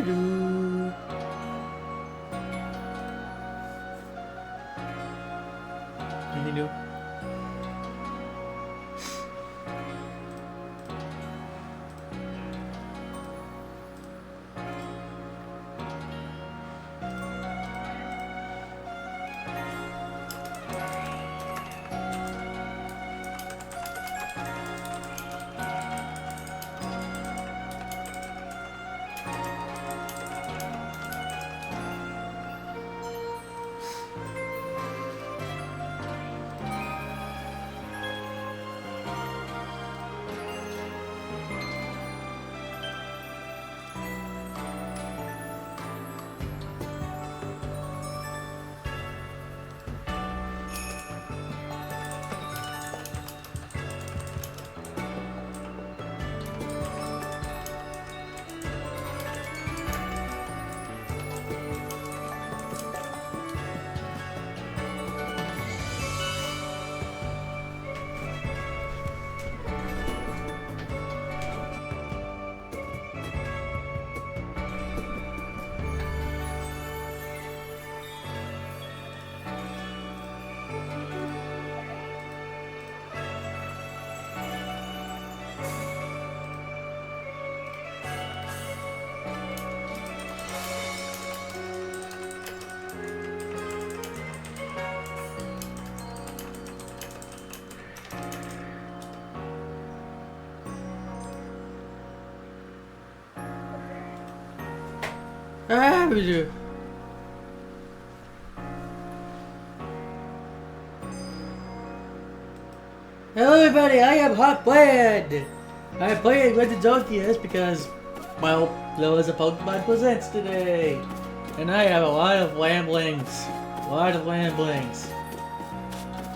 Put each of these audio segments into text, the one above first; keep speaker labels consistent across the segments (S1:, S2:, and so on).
S1: Anything new? Ah, we do. Hello everybody, I am Hot Blade! I'm playing Legends Arceus because, well, there was a Pokemon Presents today! And I have a lot of ramblings. A lot of ramblings.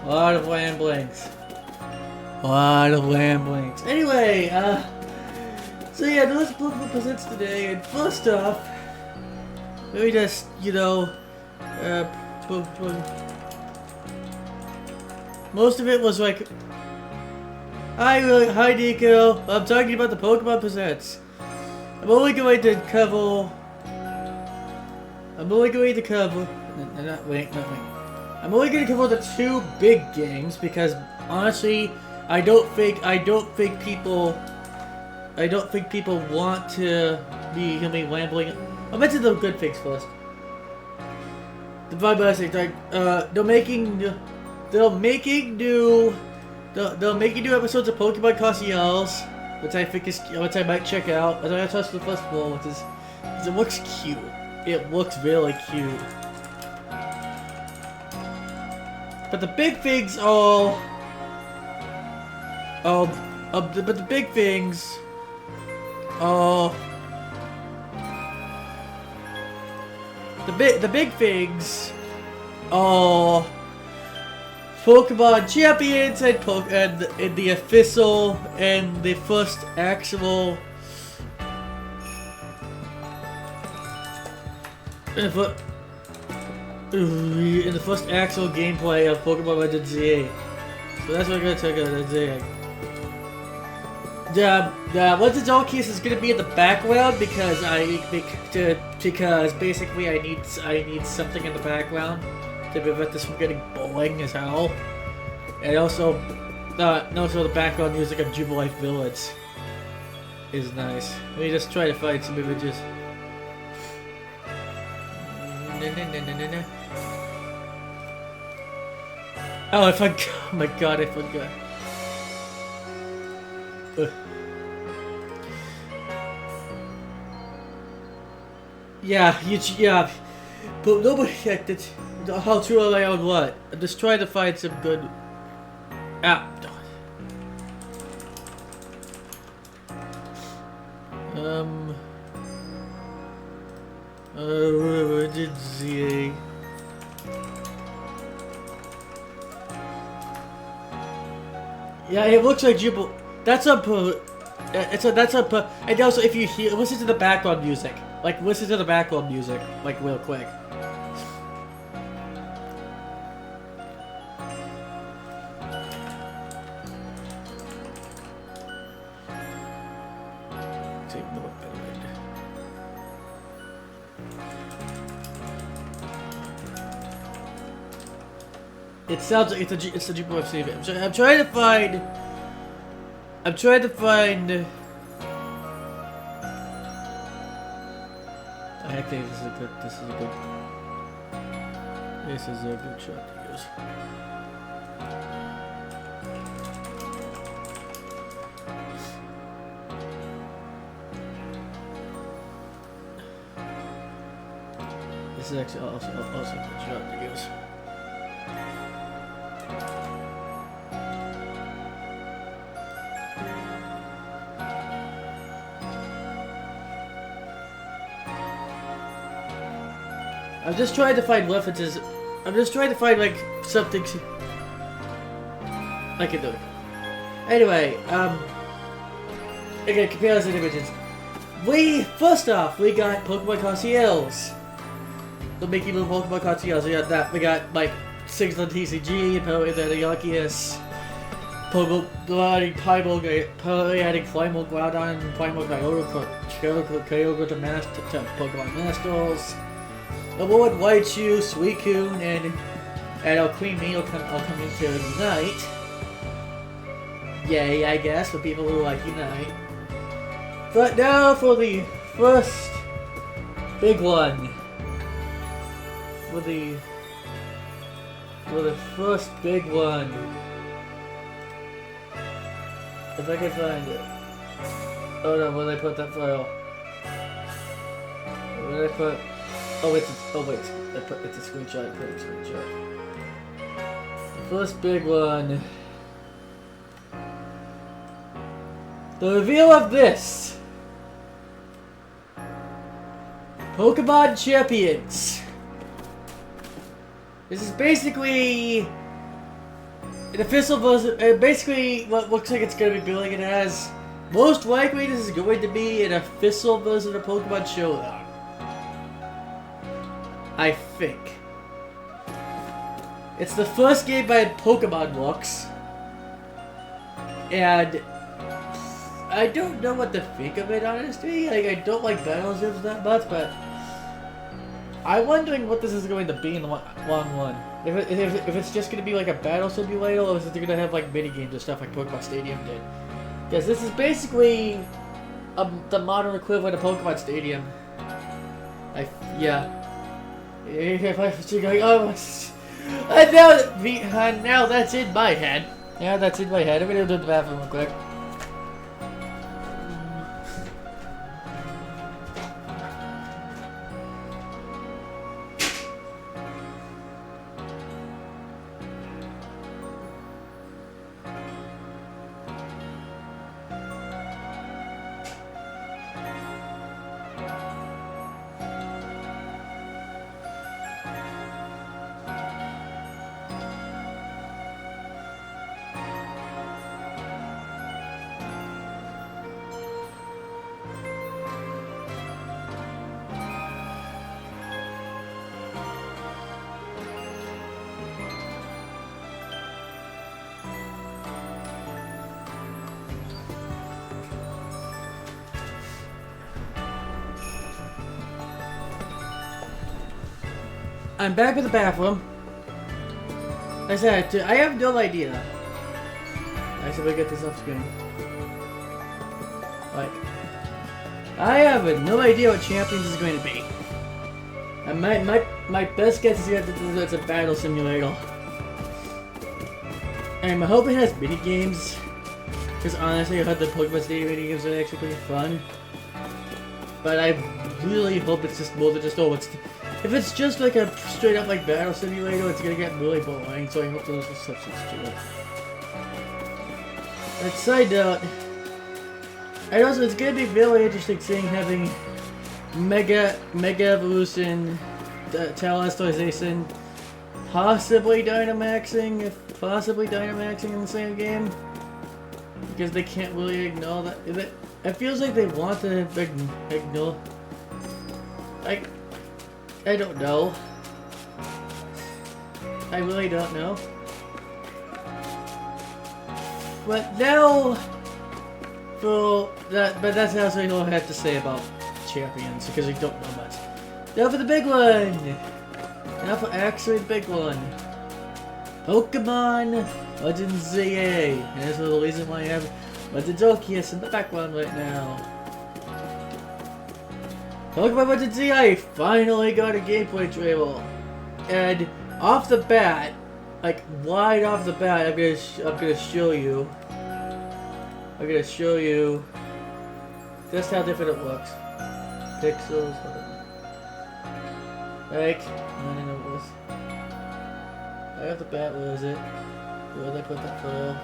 S1: A lot of ramblings. A lot of ramblings. Anyway, so yeah, there was a Pokemon Presents today, and first off, let me just, you know, most of it was like, hi Nico, I'm talking about the Pokemon Presents. I'm only going to cover, I'm only going to cover the two big games because honestly, I don't think people want to be rambling. I'll mention the good things first. The blessings, like they're making new episodes of Pokemon Concierge, which I might check out. I touched the first one, which is it looks cute. It looks really cute. But the big things are The big things are Pokemon Champions and the official and the first actual in the first actual gameplay of Pokemon Legends Z8. So that's what I'm gonna check out today. The Legends Arceus is gonna be in the background because basically I need something in the background to prevent this from getting boring as hell. And also the background music of Jubilife Village is nice. Let me just try to find some images. Oh, I forgot. Oh my god, I forgot. Yeah, but nobody how true am I on what? I'm just trying to find some good. Did ZA? Yeah, it looks like Jubal. That's a. And also, if you hear, listen to the background music. Like, listen to the background music, like, real quick. It sounds like it's the Jupiter FC event. I'm trying to find. I'm trying to find. I think this is a good. This is a good. This is a good shot to use. This is actually also a good shot to use. I'm just trying to find references. I'm just trying to find like something I can do. Anyway, again, comparison images. First off, we got Pokemon Concierge. The Mickey Mouse Pokemon Concierge. We got that. We got like Signal TCG, and the Yakias. Adding Primal Groudon, Primal Kyogre to Pokemon Masters. Award Raichu, Suicune, and our Queen Bee will come into Unite. Yay, I guess, for people who like Unite. But now for the first big one. For the first big one. If I can find it. Oh no, where did I put that file? Where did I put? Oh wait, it's a screenshot. I put a screenshot. The first big one. The reveal of this. Pokemon Champions. This is basically an official version. Basically, what looks like it's going to be billing it as. Most likely, this is going to be an official version of Pokemon Showdown. I think. It's the first game by Pokemon Works. And I don't know what to think of it, honestly. Like, I don't like battle sims that much, but I'm wondering what this is going to be in the long run. If it's just going to be like a battle simulator, or is it going to have like mini games and stuff like Pokemon Stadium did? Because this is basically the modern equivalent of Pokemon Stadium. Yeah. If I was going, oh, and now that's in my head. Yeah, that's in my head. I'm gonna do the bathroom real quick. I'm back in the bathroom. I said, I have no idea. I said we get this off screen. Like, I have no idea what Champions is going to be. And my best guess is that it's a battle simulator. And I'm hoping it has mini games. Because honestly, I heard the Pokemon Stadium mini games are actually pretty fun. But I really hope it's just more than just if it's just like a straight up like battle simulator, it's gonna get really boring, so I hope there's a substance to it. And side note, and also it's gonna be really interesting seeing having Mega Evolution, Talastization, possibly Dynamaxing in the same game. Because they can't really ignore that. It feels like they want to ignore. Like, I don't know. I really don't know. But now, but that's also all I have to say about Champions because we don't know much. Now for the big one. Now for actually the big one. Pokemon Legends ZA. And this is the reason why I have Legends Arceus in the background right now. Pokemon Legends ZA finally got a gameplay trailer. And off the bat, like right off the bat, I'm gonna show you. I'm gonna show you just how different it looks. Pixels. Like, I don't know what it was. Right off the bat, where is it? Where did I put that photo?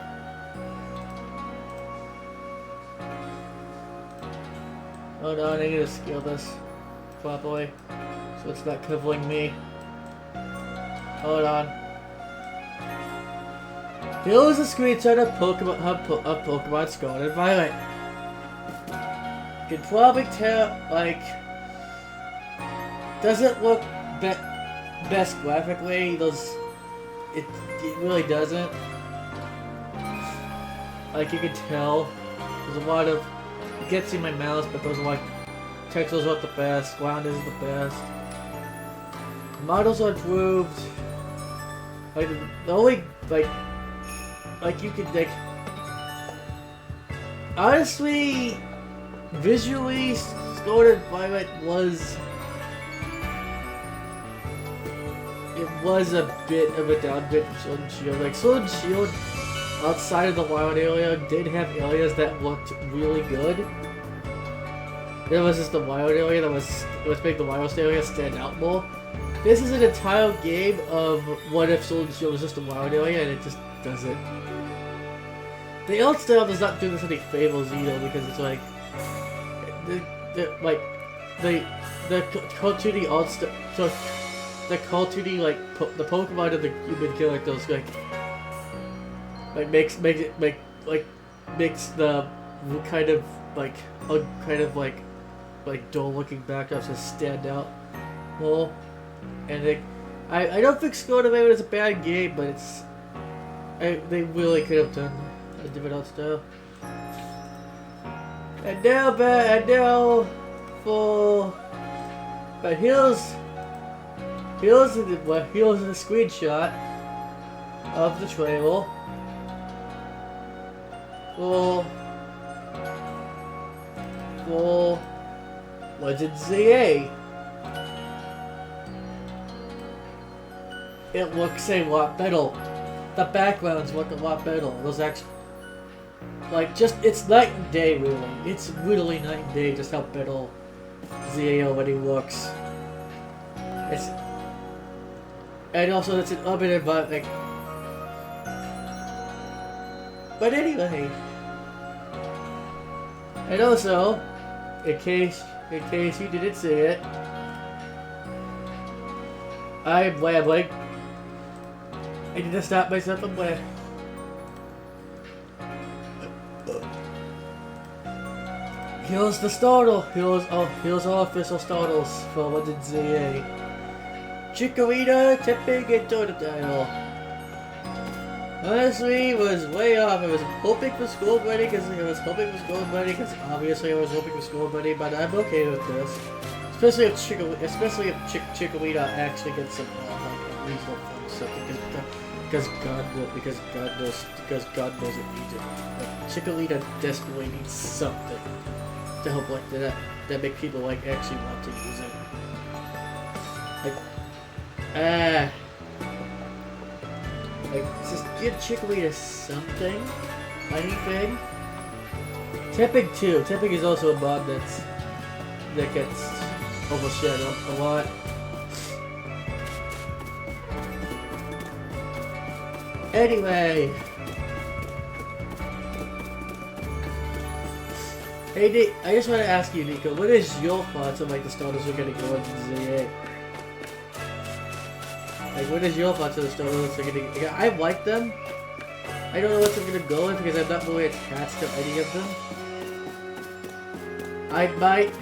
S1: Hold on, I need to scale this properly so it's not covering me. Hold on. Here's a screenshot of Pokemon Scarlet and Violet. You can probably tell, like, doesn't look best graphically. It really doesn't. Like, you can tell there's a lot of, you can't see my mouse, but those are like, textures aren't the best, ground isn't the best. Models are improved. Like, the only, like you could, like, honestly, visually, Scarlet Violet was, it was a bit of a downgrade from Sword and Shield. Like, Sword and Shield, outside of the wild area, did have areas that looked really good. There was just the wild area that was making the wild area stand out more. This is an entire game of what if Sword and Shield was just a wild area, and it just doesn't. The art style does not do this any favors either, because it's like the cartoony art style. So the cartoony, like the Pokemon and the human characters makes the kind of like dull looking backdrops just stand out more. And I don't think Scarlet Violet is a bad game, but they really could have done a different art style. And here's a screenshot of the trailer for Legends ZA. It looks a lot better. The backgrounds look a lot better. Those actually, like, just, it's night and day, really. It's literally night and day just how better ZA already looks. And also it's an urban environment. But anyway. And also, in case you didn't see it, I'm rambling. I need to stop myself from there. Here's the starter. Here's our official starters for Legends ZA. Chikorita, Tepig, and Totodile. Honestly, was way off. I was hoping for School Buddy because obviously I was hoping for School Buddy, but I'm okay with this. Especially if Chikorita actually gets some like reasonable fun because God knows it needs it. Like, Chikorita desperately needs something to help like that make people like actually want to use it. Like, just give Chikorita something, anything. Tepig too. Tepig is also a mob that gets overshadowed a lot. Anyway, hey Nick, I just want to ask you, Nico, what is your thoughts on like the starters we're gonna go into ZA? Like, what is your thoughts on the starters we're gonna? I like them. I don't know what I'm gonna go with because I'm not really attached to any of them. I might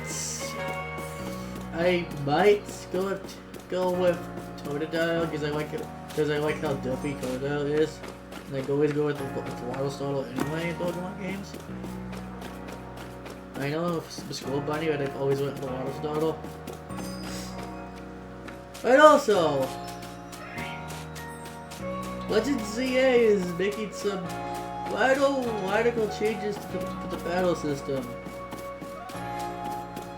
S1: go with Totodile because I like it. Because I like how dumpy Totodile is. And I always go with the Waddle Startle anyway in Pokemon games. I know the Skull Bunny, but I've always went with the Waddle Startle. But also, Legend ZA is making some radical changes to the battle system.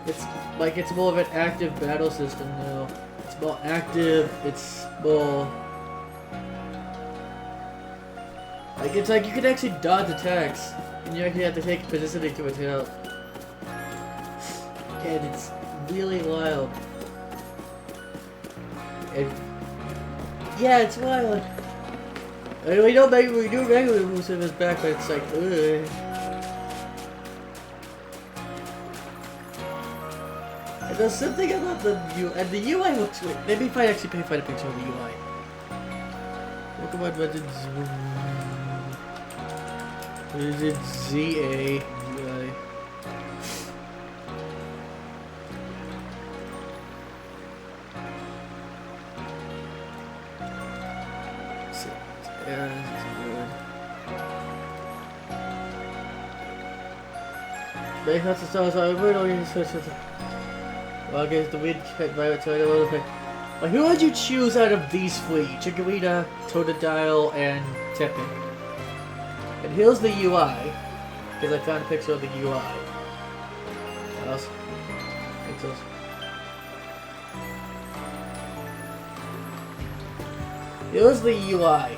S1: It's more of an active battle system now. It's more active. It's more it's like you can actually dodge attacks, and you actually have to take position into account. And it's really wild. And yeah, it's wild. I mean, we do regular moves in his back, but it's like, ugh. And there's something about the UI looks weird. Maybe if I actually find a picture of the UI. Pokemon Legends. Is it ZA UI? Yeah, that's good. They have to start so I really need to switch to well, I guess the wind hit by a little bit. But who would you choose out of these three? Chikorita, Totodile, and Tepig. And here's the UI, because I found a picture of the UI. What else? Pixels. Here's the UI.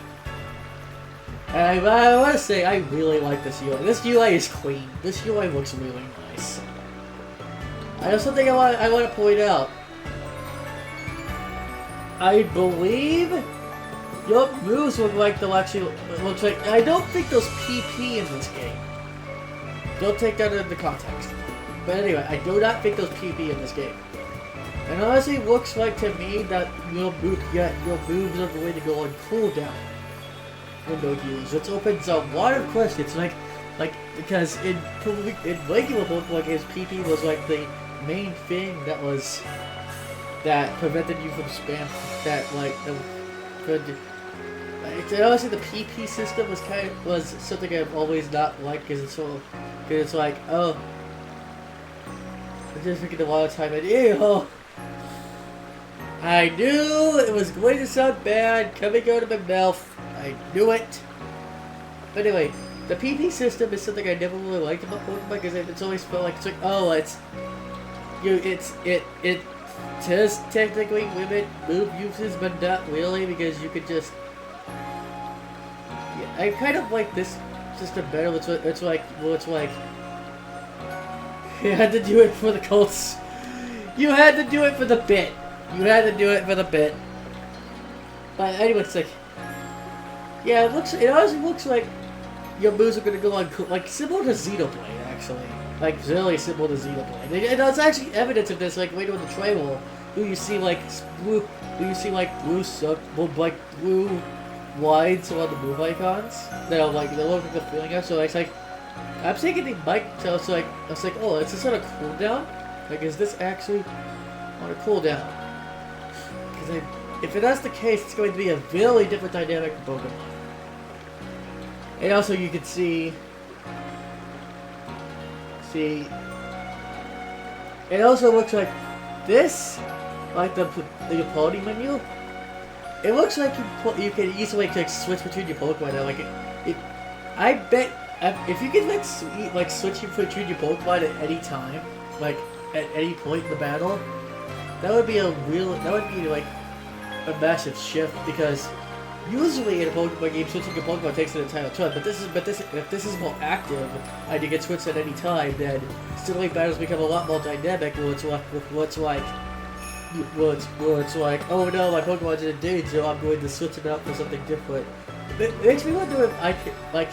S1: And I want to say, I really like this UI. This UI is clean. This UI looks really nice. I have something I want to point out. I believe your moves look like they'll actually looks like. I don't think there's PP in this game. Don't take that into context. But anyway, I do not think there's PP in this game. And honestly, it looks like to me that your moves are going to go on cooldown. Window use, which opens a lot of questions. Like because in regular Pokemon games, PP was like the main thing that prevented you from spam. Honestly, the PP system was something I've always not liked because it's like, oh, I'm just thinking a lot of time and ew. I knew it was going to sound bad coming out of my mouth. I knew it. But anyway, the PP system is something I never really liked about Pokemon because it's always felt like it does technically limit move uses, but not really because you could just. Yeah, I kind of like this system better. It's like you had to do it for the Colts. You had to do it for the bit. You had to do it for the bit. But anyway, it's like. Yeah, it honestly looks like your moves are gonna go on like similar to Xenoblade, actually. Like really similar to Xenoblade. And there's actually evidence of this, like later in the trailer, blue lines on the move icons that are like they look like the feeling of. So it's like I'm thinking they might. So it's like I was like, oh, is this on a cooldown? Like, is this actually on a cooldown? Because if that's the case, it's going to be a really different dynamic for Pokemon. And also, you can see. It also looks like this, like the quality menu. It looks like you can easily like switch between your Pokemon. Now. Like I bet if you could like switch between your Pokemon at any time, like at any point in the battle, that would be like a massive shift because usually in a Pokemon game switching your Pokemon takes an entire turn. But if this is more active and you can switch at any time, then suddenly battles become a lot more dynamic. Where it's like, oh no, my Pokemon's in danger, so I'm going to switch it out for something different. It makes me wonder if I could, like,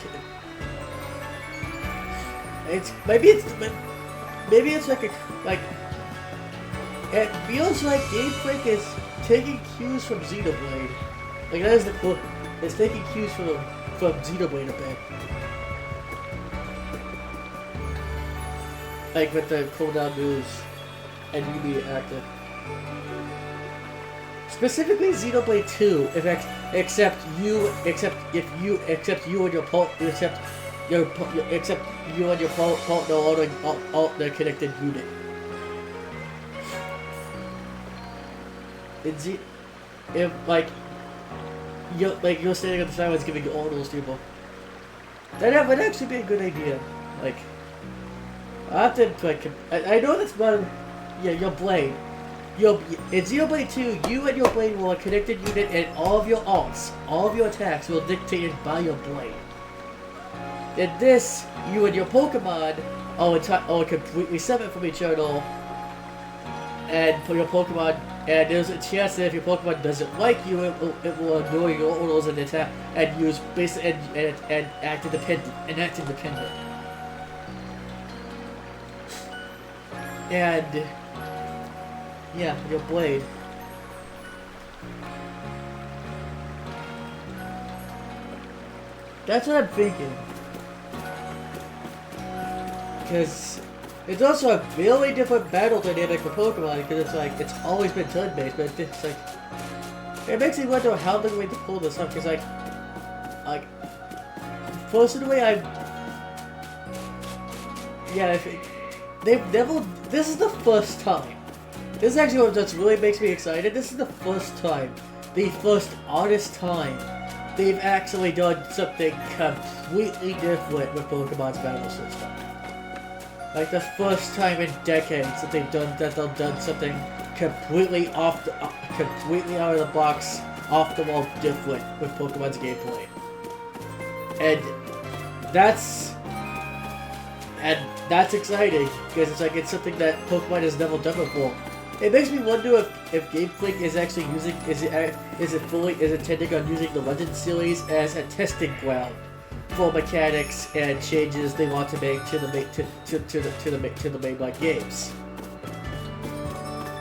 S1: maybe it's like it feels like Game Freak is taking cues from Xenoblade. Like that is the cool. It's taking cues from Xenoblade a bit. Like with the cooldown moves and you be active. Specifically Xenoblade 2, except you and your partner all the connected unit. you're standing on the sidelines giving orders to people. That would actually be a good idea. Like, I have to like. I know that's not. Yeah, your blade. In Xenoblade 2, you and your blade will a connected unit, and all of your alts, all of your attacks will be dictated by your blade. In this, you and your Pokemon are completely separate from each other, and for your Pokemon, and there's a chance that if your Pokemon doesn't like you, it will ignore your orders and attack and use and act independent. And yeah, your blade. That's what I'm thinking. Because it's also a really different battle dynamic for Pokemon, because it's like, it's always been turn-based, but it's like, it makes me wonder how they're going to pull this up, because like, personally, they've never, this is the first time. This is actually what really makes me excited. This is the first time, the first honest time, they've actually done something completely different with Pokemon's battle system. Like the first time in decades that they've done something completely completely out of the box, off the wall different with Pokemon's gameplay. And that's exciting because it's like it's something that Pokemon has never done before. It makes me wonder if Game Freak is actually is intending on using the Legend series as a testing ground for mechanics and changes they want to make to the mainline games.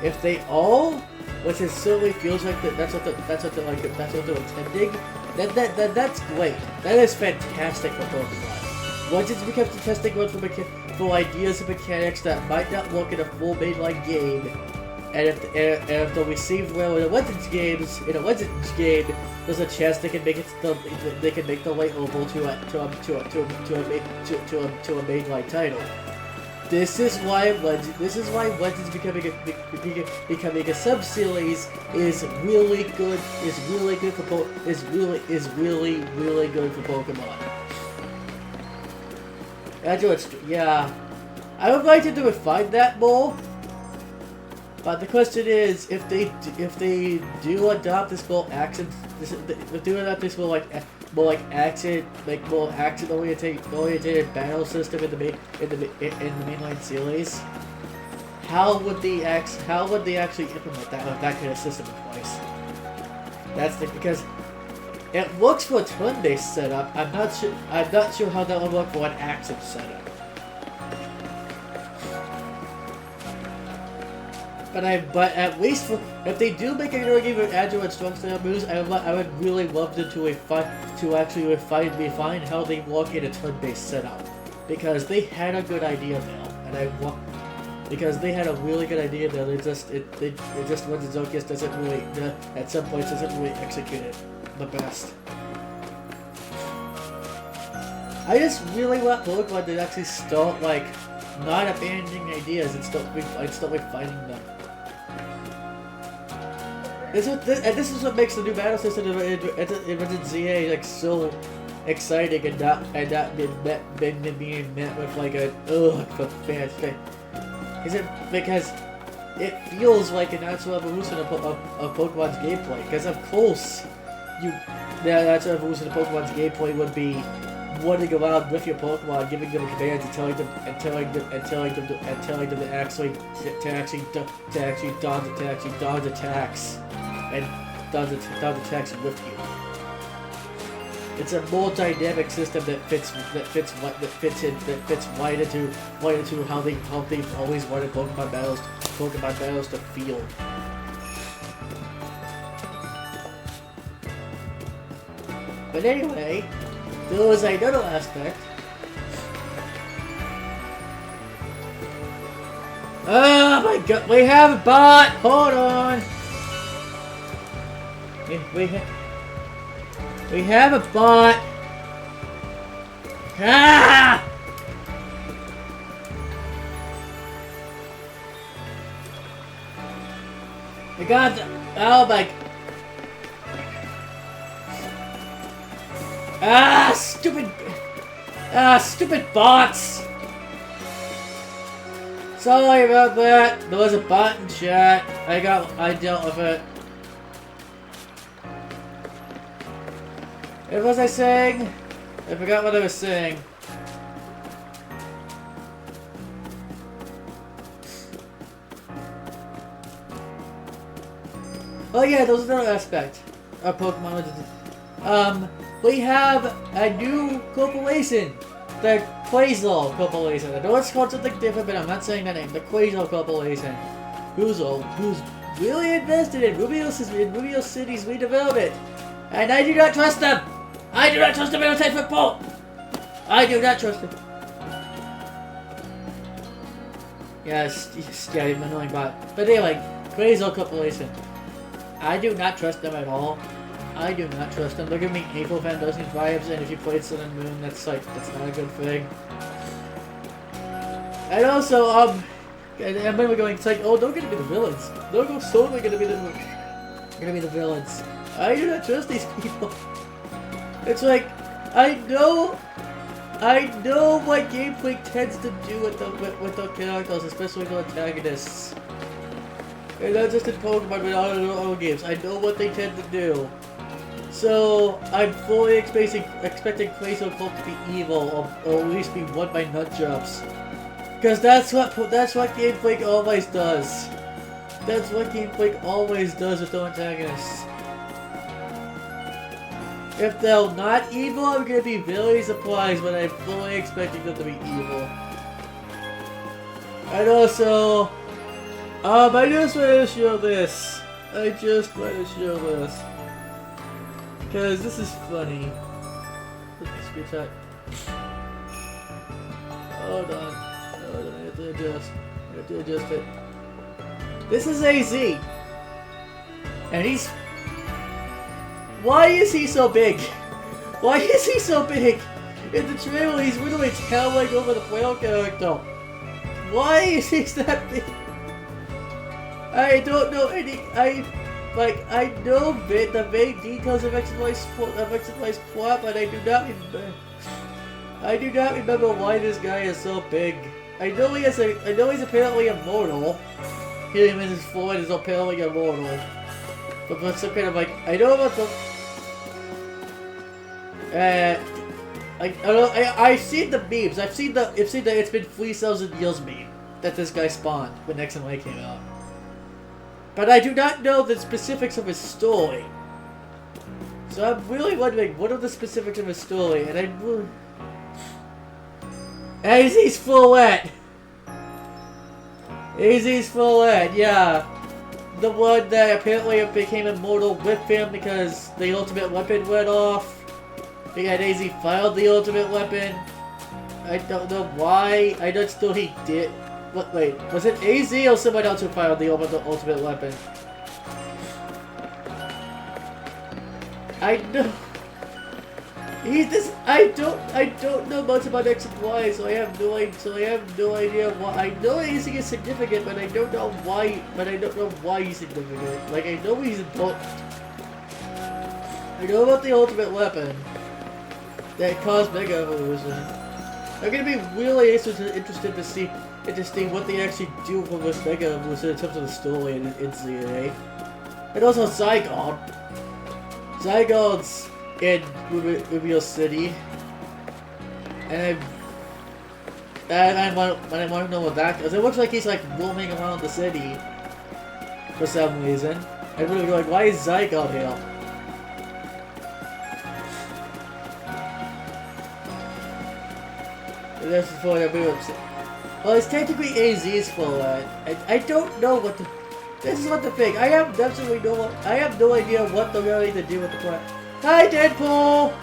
S1: If they all, which it certainly feels like that's what they're intending, then that's great. That is fantastic for Pokemon. Once it becomes a testing ground for ideas and mechanics that might not work in a full mainline game. And if they're received well in a Legends game, there's a chance they can make the way over to a mainline title. This is why Legends becoming a sub-series is really good for Pokemon. Yeah, I would like to refine that more. But the question is, if they do adopt this more action, more action oriented battle system in the mainline series, how would they actually implement that with that kind of system in place? Because it works for a turn-based setup. I'm not sure how that would work for an action setup. But at least if they do make another game with agile and strong style moves, I would really love them to actually refine how they work in a turn-based setup, because they had a good idea there, because they had a really good idea there. It just Legends Arceus doesn't really at some points doesn't really execute it the best. I just really want Pokemon to actually start not abandoning ideas and start refining them. This is what makes the new battle system in Legends ZA so exciting and not being met with for fans. Is it because it feels like a natural evolution of Pokemon's gameplay? Because of course, the natural evolution of Pokemon's gameplay would be running around with your Pokemon, giving them commands and telling them to actually dodge attacks and dodge attacks with you. It's a more dynamic system that fits right into how they've always wanted Pokemon battles to feel. But anyway, there was another aspect. Oh my god, we have a bot! Hold on! We have a bot! Ah! We got the, oh my... Ah, stupid... Ah, stupid bots! Sorry about that. There was a bot in chat. I dealt with it. What was I saying? I forgot what I was saying. Oh yeah, there's another aspect of Pokemon. We have a new corporation. The Quasar Corporation. I know it's called something different, but I'm not saying that name. The Quasar Corporation. Who's really invested in Rubio City's redevelopment. And I do not trust them! I do not trust them in a 10-foot pole! I do not trust them. Yes, yeah, I'm annoying bot. But anyway, Quasar Corporation. I do not trust them at all. I do not trust them. They're giving me April Foundation vibes, and if you played Sun and Moon, that's not a good thing. And also, I'm going, it's like, oh, they're gonna be the villains. They're totally gonna be the villains. I do not trust these people. It's like, I know what Game Freak tends to do with the characters, especially the antagonists. And not just in Pokemon, but in other games. I know what they tend to do. So, I'm fully expecting Quasar Cult to be evil, or at least be won by nunchucks. Because that's what Game Freak always does. That's what Game Freak always does with their antagonists. If they're not evil, I'm gonna be very surprised, but I'm fully expecting them to be evil. And also, I just want to show this. Because this is funny. Look at the screenshot. Hold on, I have to adjust it. This is AZ. And he's... Why is he so big? Why is he so big? In the trailer, he's literally towering over the whale character. Why is he that big? I don't know any... I know the vague details of X&Y's plot, but I do not remember why this guy is so big. I know he's apparently immortal. Him in his form is apparently immortal. But some kind of like, I know about the... I've seen the memes. I've seen the it's been 3,000 years meme that this guy spawned when X&Y came out. But I do not know the specifics of his story. So I'm really wondering, what are the specifics of his story? And I'm really... AZ's Follette! AZ's Follette, yeah. The one that apparently became immortal with him because the ultimate weapon went off. And AZ filed the ultimate weapon. I don't know why. I don't know he did. Wait, was it AZ or someone else who filed the ultimate weapon? I know. I don't know much about X and Y, so I have no idea why. I know AZ is significant, but I don't know why. But I don't know why he's significant. Like I know he's important. I know about the ultimate weapon that caused Mega Evolution. I'm gonna be really interested to see what they actually do with this Mega Evolution in terms of the story in ZA. And also Zygarde. Zygarde's in Rubio City. And I want to know what that, because it looks like he's like roaming around the city for some reason. I'm really like, why is Zygarde here? This is for the boobs. Well, it's technically AZ's fault. I don't know what the... This is what the thing. I have no idea what they're going to do with the plot. Hi, Deadpool!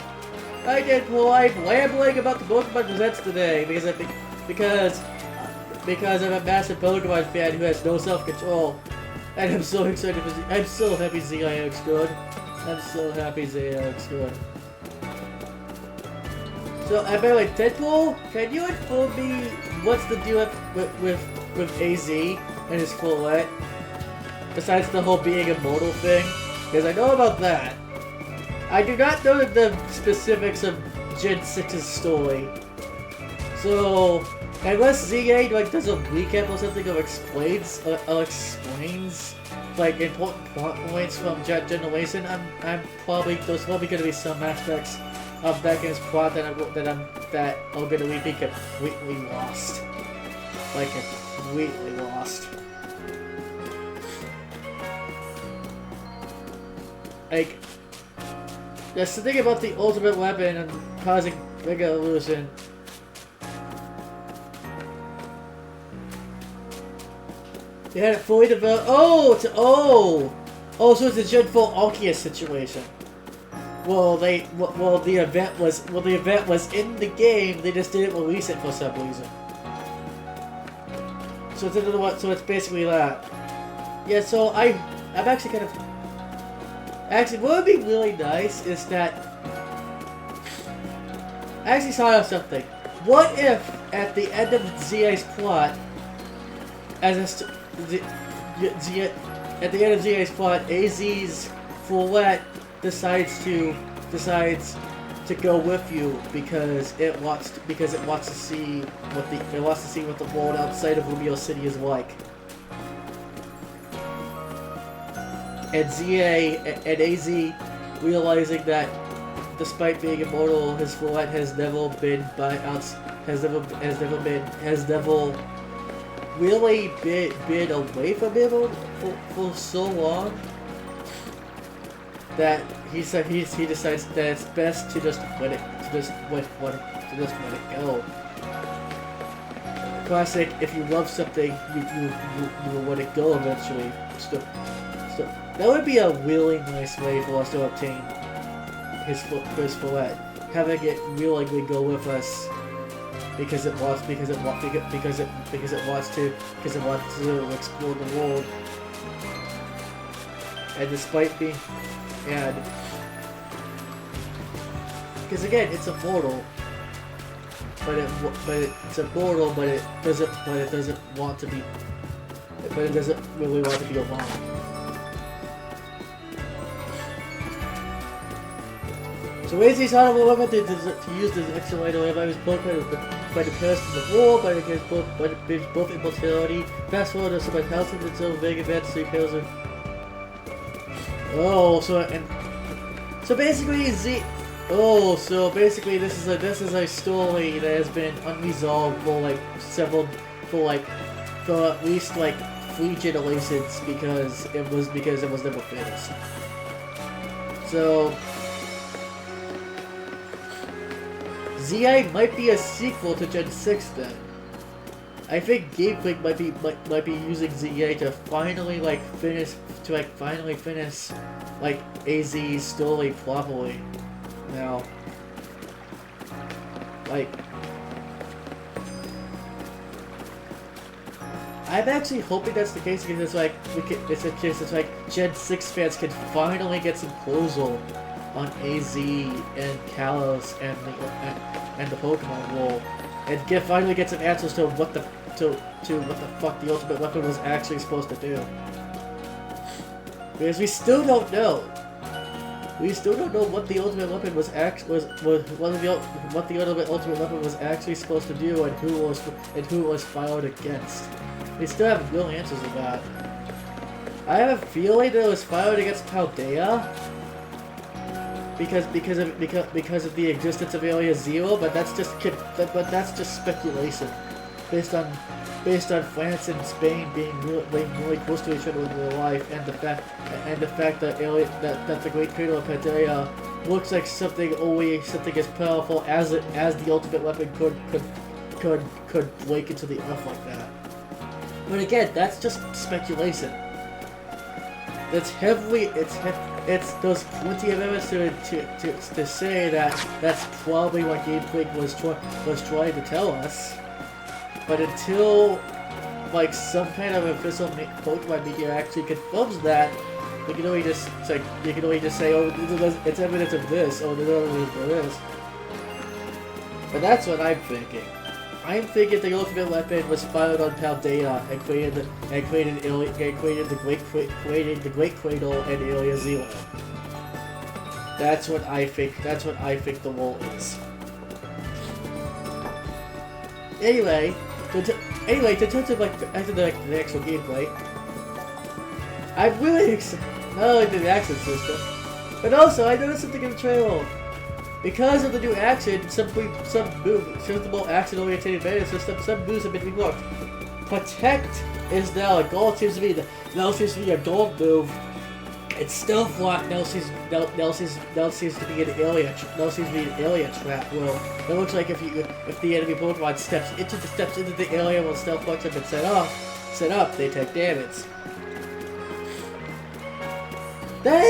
S1: Hi, Deadpool. I'm rambling about the Pokemon Presents today because I'm a massive Pokemon fan who has no self-control. And I'm so excited for I'm so happy ZI looks good. I'm so happy ZI looks good. So, by the way, Deadpool, can you inform me what's the deal with AZ and his Follette? Besides the whole being immortal thing? Because I know about that. I do not know the specifics of Gen 6's story. So, unless ZA like does a recap or something or explains like important plot points from Generation, I'm probably there's probably gonna be some aspects of that game's plot that are gonna be completely lost. Like completely lost. Like, that's the thing about the ultimate weapon and causing Mega Illusion. They had it fully developed. So it's a Gen 4 Arceus situation. Well, the event was in the game. They just didn't release it for some reason. So it's another one. So it's basically that. Yeah. So I'm actually kind of. Actually, what would be really nice is that. I actually thought of something. What if at the end of ZA's plot, at the end of ZA's plot, AZ's Follette decides to go with you because it wants to see what the world outside of Lumio City is like. And ZA and AZ realizing that despite being immortal, his Follette has never really been away from him for so long that he decides that it's best to just let it go. Classic, if you love something, you will let it go eventually. So that would be a really nice way for us to obtain his Follette, having it willingly go with us because it wants to explore the world, and despite being because again it's immortal, but it doesn't really want to be alone. So AZ's honorable weapon to use this extra light away by his both by the past in the war, by both immortality, fast forward to my house and so big advanced 3 pairs of. So basically this is a story that has been unresolved for at least 3 generations because it was never finished. So ZA might be a sequel to Gen 6 then. I think Game Freak might be using ZA to finally finish AZ's story properly. Now, I'm actually hoping that's the case because it's Gen 6 fans can finally get some closure on AZ and Kalos and the Pokemon world, and finally get some answers to what the fuck the ultimate weapon was actually supposed to do. Because we still don't know. We still don't know what the ultimate weapon was what the ultimate weapon was actually supposed to do and who it was fired against. We still haven't real answers to that. I have a feeling that it was fired against Paldea. Because of the existence of Area Zero, but that's just speculation, based on France and Spain being really close to each other in real life, and the fact that the Great Cradle of Paldea looks like something as powerful as the ultimate weapon could break into the earth like that. But again, that's just speculation. There's plenty of evidence to say that that's probably what Game Freak was trying to tell us. But until some kind of official Pokemon media actually confirms that, you can only just say, oh, it's evidence of this, oh, there's evidence of this. But that's what I'm thinking. I'm thinking the ultimate weapon was fired on Paldea and created the Great Cradle and Area Zero. That's what I think the role is. Anyway, to touch on after the actual gameplay, I'm really excited not only the action system, but also I noticed something in the trailer. Because of the new action, some more action-oriented meta system, some moves have been reworked. Protect is now a gold seems to be a gold move. It's Stealth Lock now seems to be an area trap. Well, it looks like if the enemy Pokemon steps into the area while Stealth Locks have been set up, they take damage. That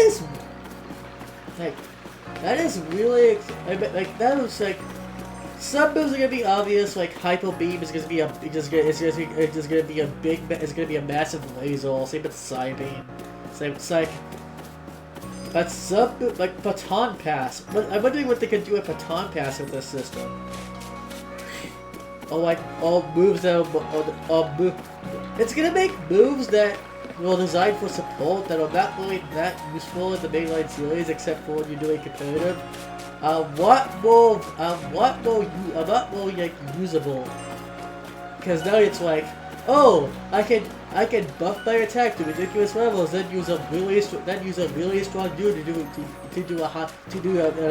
S1: is really that was like some moves are gonna be obvious, like Hyper Beam is gonna be a massive laser. Same with Psybeam. Same with Psych. But some like Baton Pass. But I'm wondering what they could do with Baton Pass with this system. Or moves that it's gonna make moves that were designed for support that are not really that useful in the mainline series, except for when you're doing competitive. What more like usable? Because now it's like, oh, I can buff my attack to ridiculous levels, then use a really strong dude to do an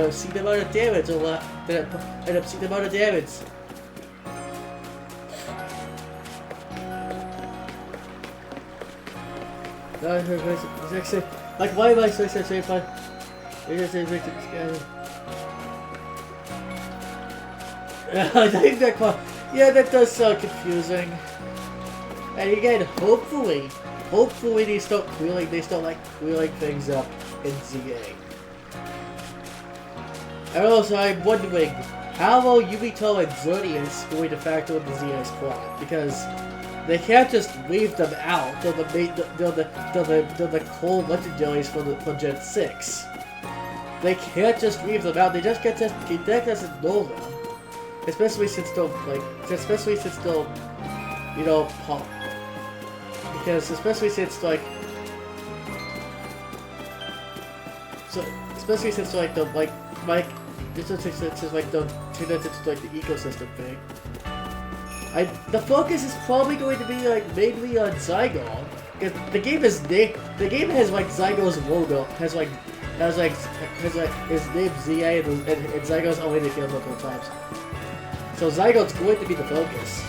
S1: obscene amount of damage, or an obscene amount of damage. Like, why am I so sensitive? That does sound confusing. And again, hopefully they start wheeling things up in ZA. And also, I'm wondering, how will Yubito and Xerneas going to factor into ZA's plot? Because they can't just leave them out. They're the core legendaries for Gen 6. They can't just leave them out. They just can't ignore them. Especially since they'll, you know, pop. Because especially since the ecosystem thing. The focus is probably going to be mainly on Zygarde, because the game has Zygarde's logo, has his name ZA, and Zygarde's only the field multiple times. So Zygarde's going to be the focus,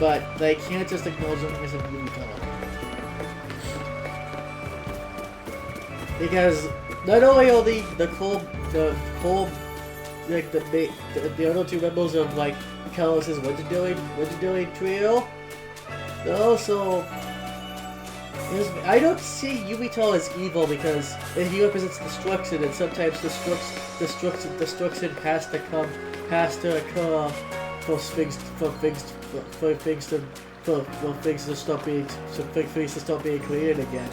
S1: but they can't just ignore Xerneas and Yubito. Because not only are the other two members of Kalos' legendary trio, but also I don't see Yubito as evil, because he represents destruction, and sometimes destruction has to occur for things to stop being created again.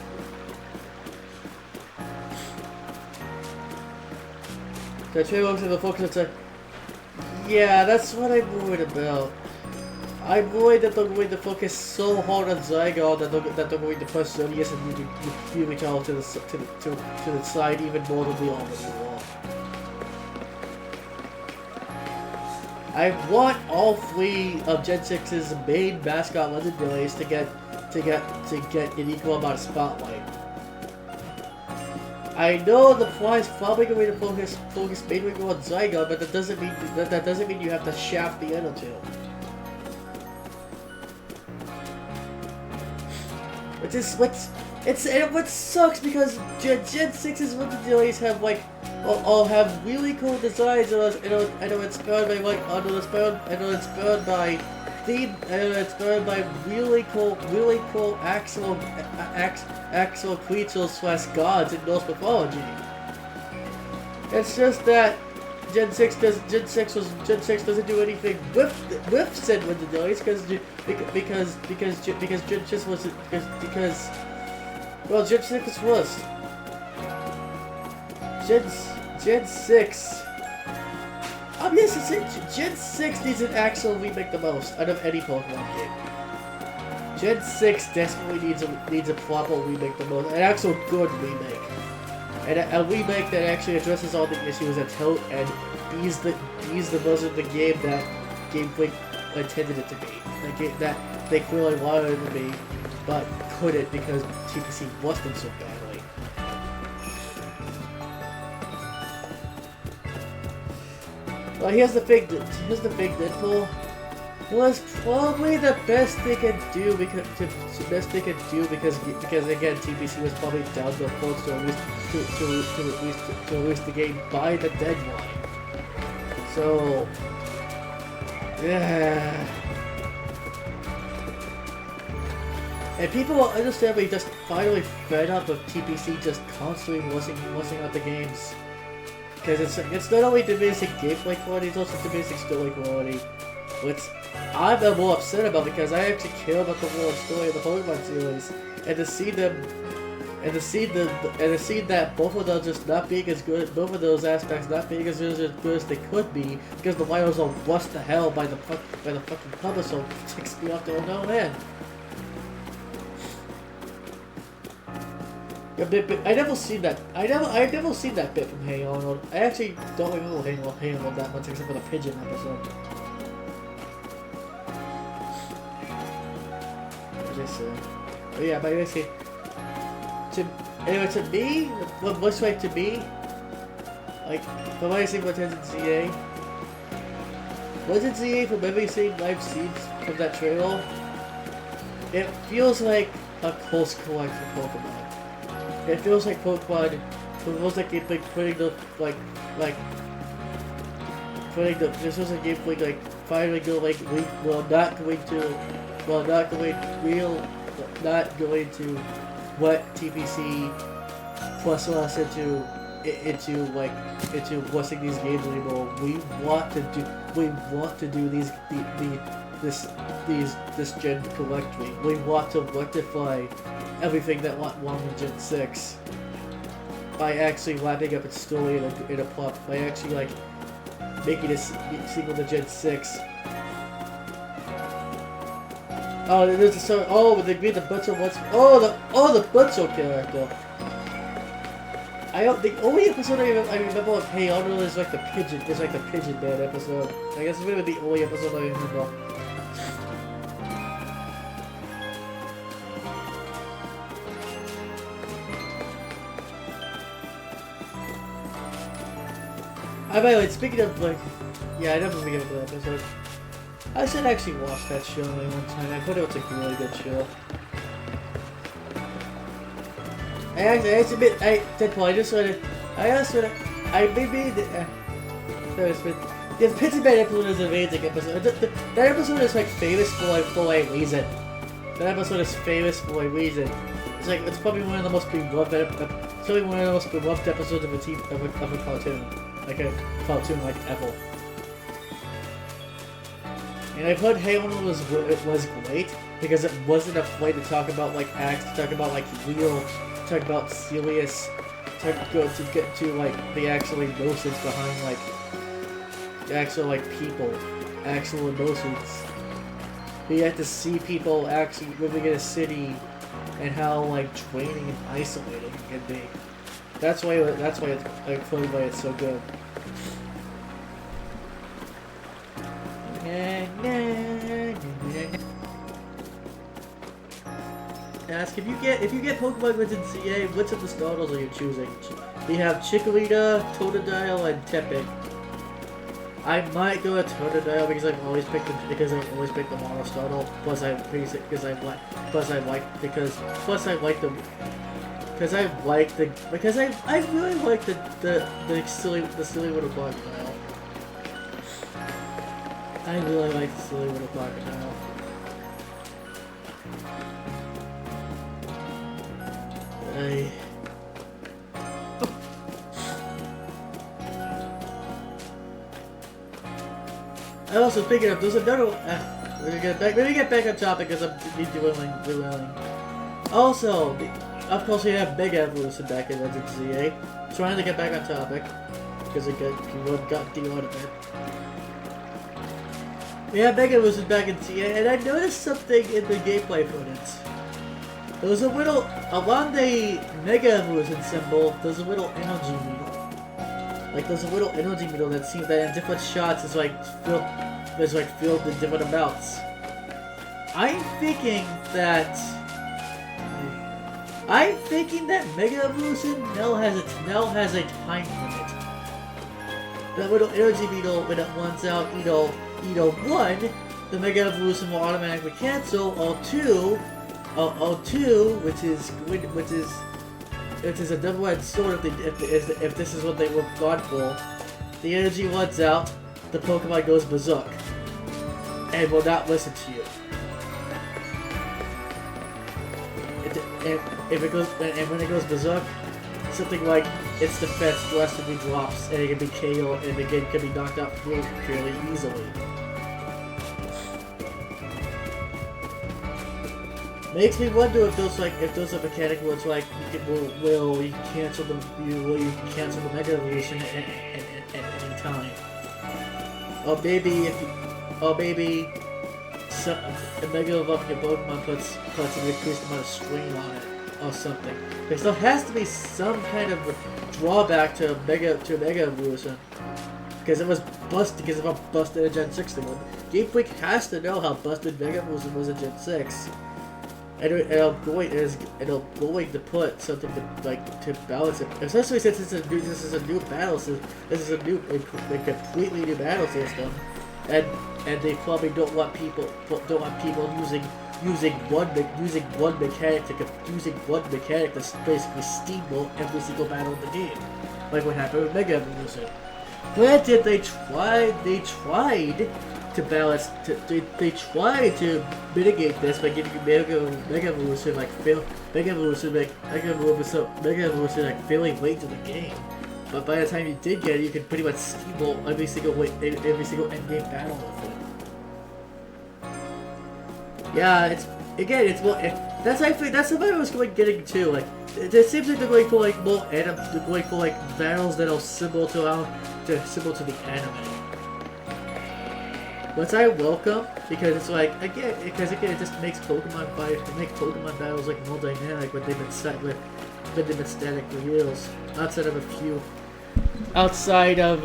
S1: The trailer looks at the focus and said, yeah, that's what I'm worried about. I'm worried that they're going to focus so hard on Zygarde that they're going to push Xerneas and Yubito to the side even more than they already are. I want all three of Gen 6's main mascot legendaries to get an equal amount of spotlight. I know the plot's probably going to focus mainly on Zygarde, but that doesn't mean you have to shaft the other two. What sucks, because Gen 6's legendaries have all have really cool designs and are inspired by really cool actual creatures / gods in Norse mythology. It's just that Gen 6 doesn't do anything with said legendaries because Gen 6 was worse. Gen 6. Obviously, Gen 6 needs an actual remake the most out of any Pokemon game. Gen 6 desperately needs a proper remake the most, an actual good remake. and a remake that actually addresses all the issues and be's the version of the game that Game Freak intended it to be. That they clearly wanted it to be, but couldn't because TPC lost them so badly. Well, here's the big Deadpool. It was probably the best they could do because again TPC was probably down the approach to release the game by the deadline. So yeah. And people will understandably just finally fed up of TPC just constantly wussing out the games. Because it's not only diminishing gameplay quality, it's also diminishing story quality. Which I'm more upset about because I actually care about the world story of the Pokemon series. And to see that both of them just not being as good, both of those aspects not being as good as they could be, because the Wiles are rushed to hell by the fucking publisher, ticks me off to no end. I never seen that. I never seen that bit from Hey Arnold. I actually don't remember Hey Arnold that much except for the pigeon episode. What did I say? Oh yeah, but basically, to me, what looks like to me, like from what I see what Legend ZA, from everything I've seen from that trailer, it feels like a close collect for Pokemon. It feels like Pokemon. It feels like it's like putting the this was a game like finally go like not going to what TPC plus us into blessing these games anymore. We want to do this gen correctly. We want to rectify everything that went wrong in Gen 6 by actually wrapping up its story in a plot, by actually like making a sequel to Gen 6. Oh, there's a song. Oh, they made the Butcher once. The Butcher character. The only episode I remember of Hey Arnold is like the pigeon. It's like the Pigeon Man episode. I guess it's really the only episode I remember. By the way, speaking of like, yeah, I never forget about that episode. I should actually watch that show only one time. I thought it was a really good show. The Pigeon Man episode is an amazing episode. That episode is like famous for a reason. That episode is famous for a reason. It's probably one of the most beloved episodes of a cartoon. Like a cartoon like ever. And I've heard Hey Arnold was great because it wasn't afraid to talk about like acts, to talk about like real, to talk about serious, to get to like the actual emotions behind like the actual like people, actual emotions. You have to see people actually living in a city and how like draining and isolating it can be. That's why it's so good. Ask if you get Pokemon Legends CA, which of the starters are you choosing? We have Chikorita, Totodile, and Tepig. I might go with Totodile because I've always picked the mono starter. Plus I really like the silly little crocodile. I really like the silly little crocodile. I also thinking of there's another. Let me get back on topic because I'm willing. Also, of course, we have Mega Evolution back in Legends ZA. Trying to get back on topic because it got deaudited. We have Mega Evolution back in ZA, and I noticed something in the gameplay footage. There was a little along the Mega Evolution symbol, there's a little energy needle. Like there's a little energy needle that seems that in different shots is like filled in different amounts. I'm thinking that Mega Evolution now has a time limit. That little energy needle, when it runs out, either 1, the Mega Evolution will automatically cancel, or 2, which is a double-edged sword if this is what they were gone for. The energy runs out, the Pokemon goes berserk, and will not listen to you. And when it goes berserk, something like its defense drastically drops, and it can be KO'd, and the game can be knocked out fairly easily. Makes me wonder if there's a mechanic where it's like will you cancel the Mega Evolution at any time, or maybe a Mega Evolving Pokemon puts an increased amount of strain on it or something. There still has to be some kind of drawback to Mega Evolution because it was busted because of how busted a Gen 6 thing was. Game Freak has to know how busted Mega Evolution was in Gen 6. And it'll going to put something to balance it, especially since this is a new battle system. This is a completely new battle system, and they probably don't want people using one mechanic to basically steamroll every single battle in the game, like what happened with Mega Evolution. Granted, they tried to balance. They tried to mitigate this by giving Mega Evolution failing late to the game. But by the time you did get it, you could pretty much steamroll every single endgame battle with it. Yeah, that's the way I was getting to. Like, it seems like they're going for battles that are similar to the anime. Which I welcome, because it's like, again, it just makes Pokemon battles like more dynamic when they've been static reveals. Outside of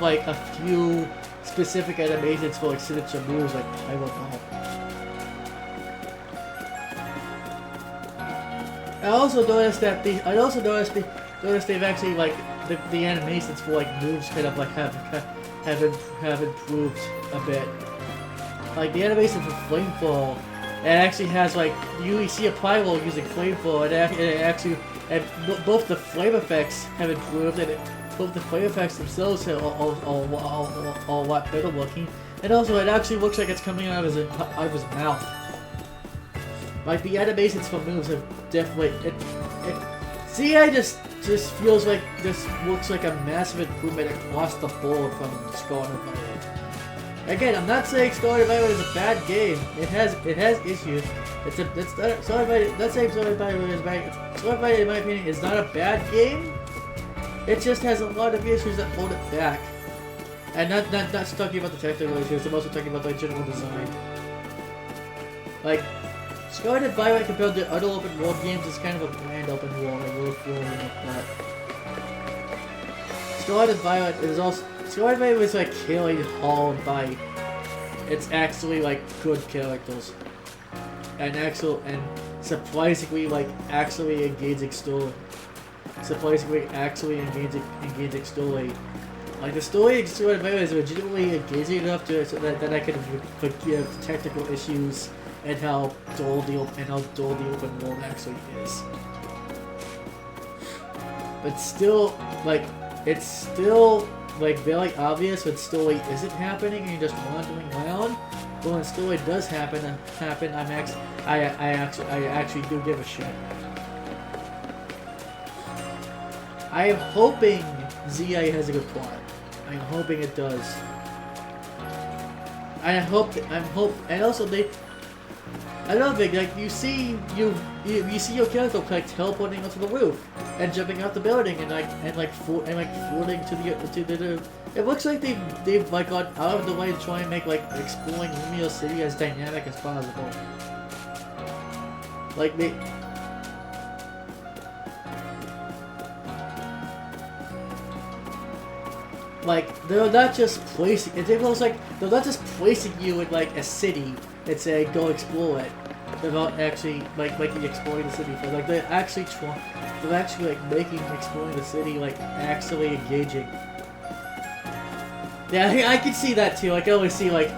S1: like a few specific animations for like signature moves like Pyro Ball. I also noticed they've actually like the animations for like moves kind of like have improved a bit. Like the animation for Flamefall, it actually has like you see a Pyro using Flamefall, and both the flame effects have improved, and both the flame effects themselves are a lot better looking, and also it actually looks like it's coming out of his mouth. Like the animations for moves have definitely CI just feels like this looks like a massive improvement across the board from Scarlet and Violet. Again, I'm not saying Scarlet and Violet is a bad game. It has issues. Scarlet and Violet is bad. Scarlet and Violet, in my opinion, is not a bad game. It just has a lot of issues that hold it back. And not just talking about the technical issues, I'm also talking about the general design. Like, Scarlet and Violet compared to other open world games is kind of a bland open world. I will feel like that. Scarlet and Violet is like killing Hall and Bite. It's actually like good characters. And surprisingly like actually engaging story. Engaging story. Like the story in Scarlet and Violet is legitimately engaging enough so that I can forgive technical issues and how dull the open world actually is. But still, like, it's still like very obvious when story isn't happening and you're just wandering around. But when story does happen, I actually do give a shit. I am hoping ZI has a good plot. I'm hoping it does. And also I love it. Like you see your character like teleporting onto the roof and jumping out the building and floating to the. It looks like they've like gone out of the way to try and make like exploring Lumio City as dynamic as possible. Like like they're not just placing. It feels like they're not just placing you in like a city and saying go explore it. They're not actually like making exploring the city fun. Like they're actually like making exploring the city like actually engaging. Yeah, I can see that too. I can always see like,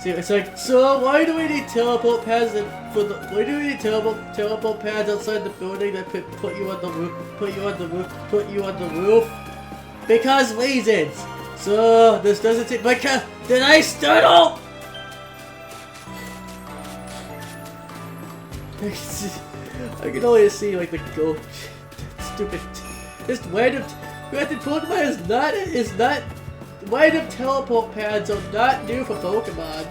S1: it's like, so why do we need teleport pads why do we need teleport pads outside the building that put you on the roof? Because reasons. So this doesn't take my car. Did I startle? I can always see like the go stupid this random granted Pokemon is not random teleport pads are not new for Pokemon.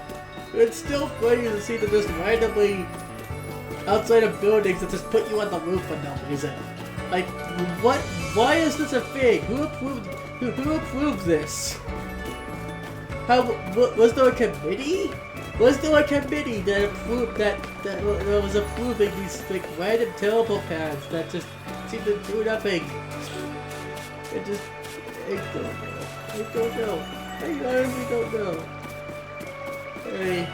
S1: It's still funny to see them just randomly outside of buildings that just put you on the roof for no reason. Like what why is this a thing? Who approved this? How was there a committee? Was there a committee that approved that was approving these like random teleport pads that just seem to do nothing? I don't know. I honestly don't know. Hey.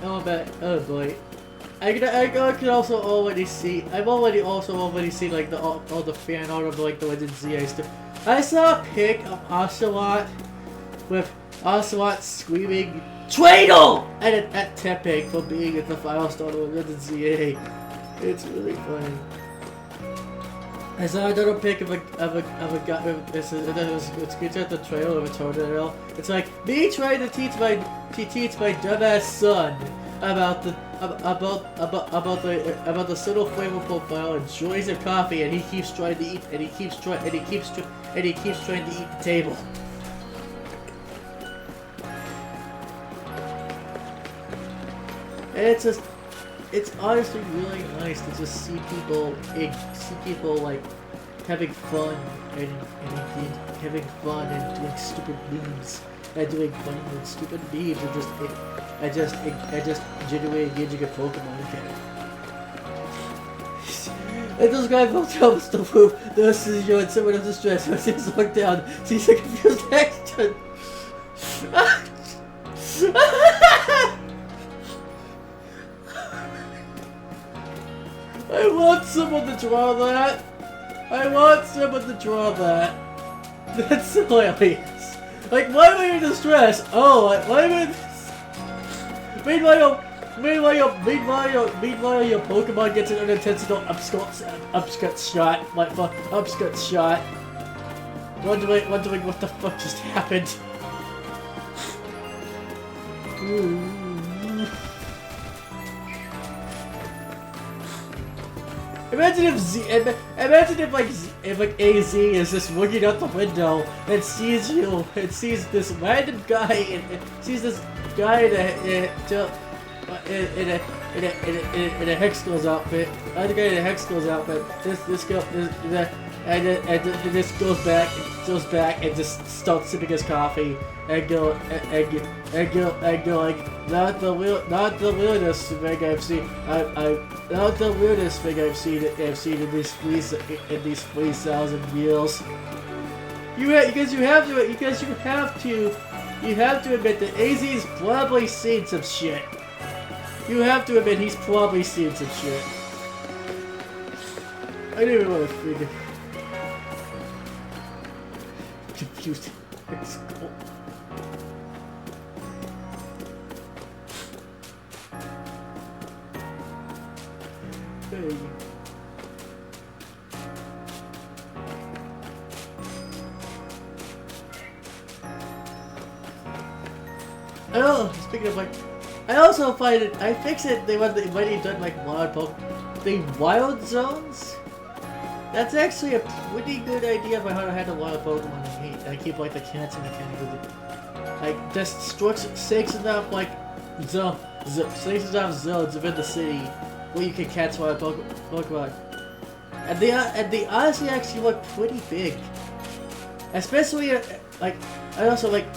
S1: Oh boy. I can also already see. I've already seen like all the fan art of like the Legend ZA stuff. I saw a pic of Ocelot with Ocelot screaming "Tradle" at Tepig for being at the final starter of Legend ZA. It's really funny. I saw another pic of a guy. It's at the trailer of a tornado. It's like me trying to teach my dumbass son about the subtle flavor profile and joys of coffee, and he keeps trying to eat, and he keeps trying to eat the table. And it's honestly really nice to just see people like having fun and having fun and doing stupid memes. And doing funny and stupid memes and just genuinely engaging a Pokemon again. And those guys both tell us the move. This is you and someone of distress. So seems looked down. See's a confused action. I want someone to draw that. That's hilarious. Like, why am I in distress? Oh, why am I in this? Meanwhile, your Pokemon gets an unintentional upskirt shot. Like, upskirt shot. Wondering what the fuck just happened. Imagine if AZ is just looking out the window and sees this random guy in a Hexgirl's outfit. Other guy in a Hexgirl's outfit. This goes back and just starts sipping his coffee and go like, not the weirdest thing I've seen. Not the weirdest thing I've seen in these 3,000 years. Because you have to admit that AZ's probably seen some shit. You have to admit he's probably seen some shit. I don't even want to figure. Confused. It's cool. Hey. Oh, speaking of like, I also find it. I fix it. They might have done like wild zones. That's actually a pretty good idea for how to handle wild Pokemon. I keep like the catching mechanic with it. Like just six enough like zones within the city where you can catch wild Pokemon. And they honestly actually look pretty big. Especially like I also like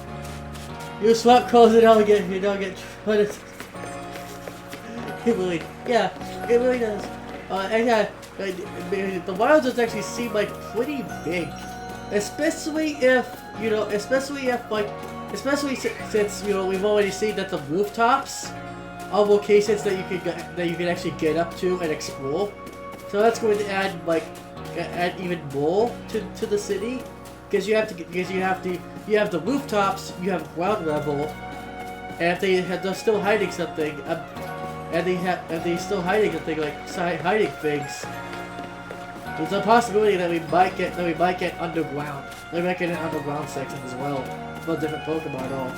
S1: you swap calls and you don't get it really, yeah, it really does. the wilds just actually seem like pretty big, especially if since we've already seen that the rooftops are locations that you can actually get up to and explore. So that's going to add even more to the city, because you have the rooftops, you have ground level, and if they're still hiding something, and they're still hiding something like hiding things, there's a possibility that we might get underground. We might get an underground section as well for different Pokemon. All.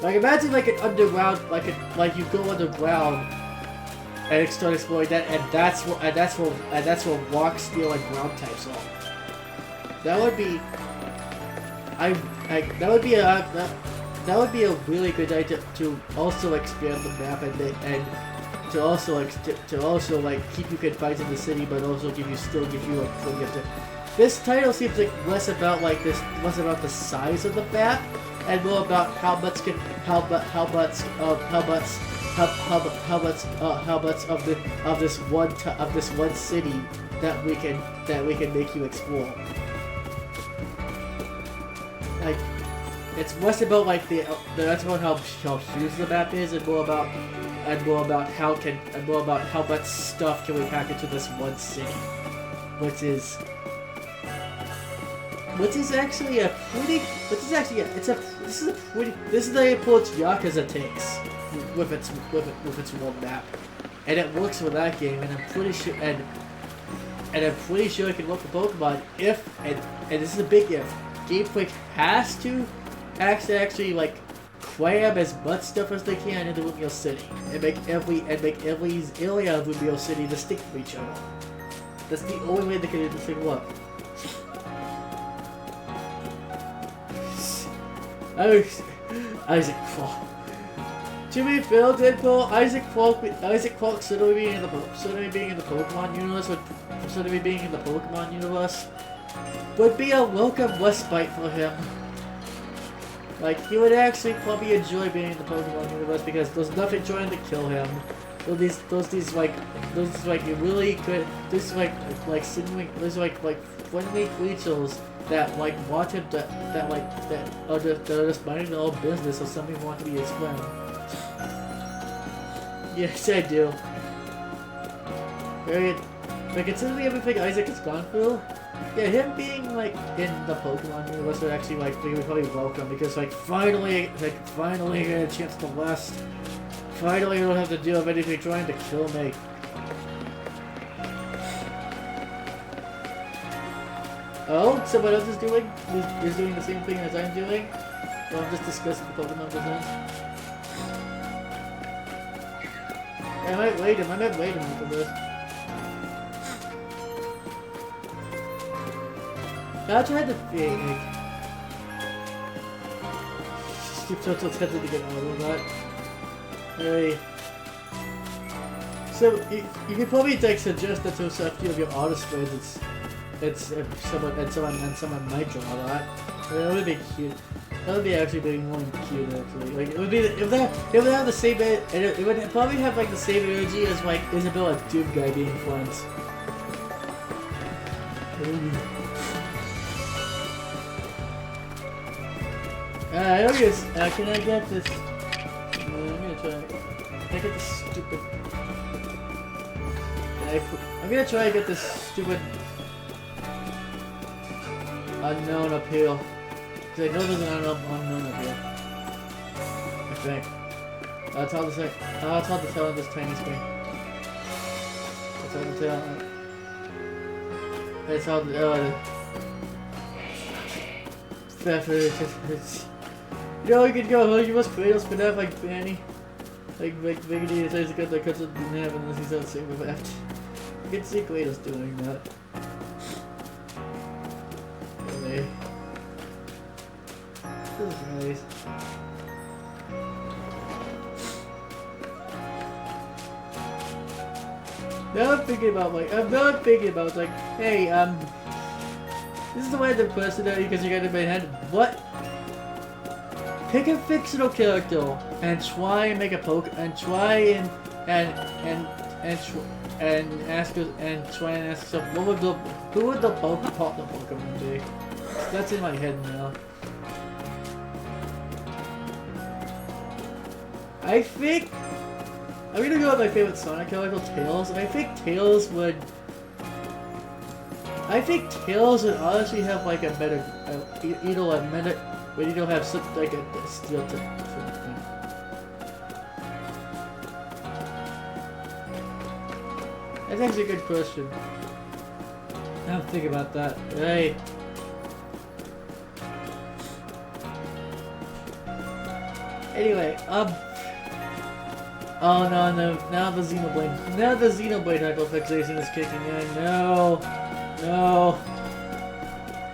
S1: Like imagine like an underground, like you go underground and start exploring that, and that's where rock, steel, and ground types are. That would be, that would be a really good idea to also expand the map and to also keep you confined in the city, but also give you plenty of. This title seems like less about the size of the map and more about how much of this one city that we can make you explore. Like, it's less about that's about how huge the map is, and more about how much stuff can we pack into this one city, which is actually a pretty. This is the approach Yakuza takes with its world map, and it works for that game. And I'm pretty sure it can work for Pokemon if and this is a big if. Game Freak has to actually cram as much stuff as they can into Lumio City and make every area of Lumio City distinct from each other. That's the only way they can do this thing work. Isaac Clarke. To be fair, Deadpool, Isaac Clarke suddenly being in the Pokemon universe would be a welcome respite for him. Like, he would actually probably enjoy being in the Pokemon universe because there's nothing trying to kill him. Those really good, friendly creatures that want him that are just minding their own business, or something want to be his friend. Yes, I do. But considering everything Isaac has gone through, yeah, him being in the Pokemon universe would actually we would probably welcome, because finally get a chance to rest. Finally, I don't have to deal with anything trying to kill me. Oh, someone else is doing the same thing as I'm doing? Well, I'm just discussing the Pokemon business. Yeah, I might wait him for this. I'll try the thing. Keep so tempted to get out of that. Hey. So you could probably suggest that to a few of your artist friends. Someone might draw that. That would be cute. That would be actually pretty more cute actually. It would be if they have the same it would probably have the same energy as Isabelle and Doom Guy being friends. I guess, can I get this? I'm gonna try. Can I get this stupid? I'm gonna try to get this stupid unknown up here. Cause I know there's an unknown up here. I think. That's hard to tell on this tiny screen. That's hard to tell. It's hard to tell. You know, you could go, you must Kratos for that, Fanny. Vegeta says because the cuts didn't have unless he's out saving with that. You can see Kratos doing that. Okay. This is nice. Now I'm thinking about hey, this is the way the personality, because you got in my head. What? Pick a fictional character and try and make a and ask us and try and ask yourself, who would the Pokemon be? That's in my head now. I think I'm gonna go with my favorite Sonic character, Tails, and I think Tails would honestly have like a better, either a minute, but you don't have such like a steel type thing. That's actually a good question. I have to think about that. Right. Anyway, oh no, now the Xenoblade hyperfixation is kicking in. No.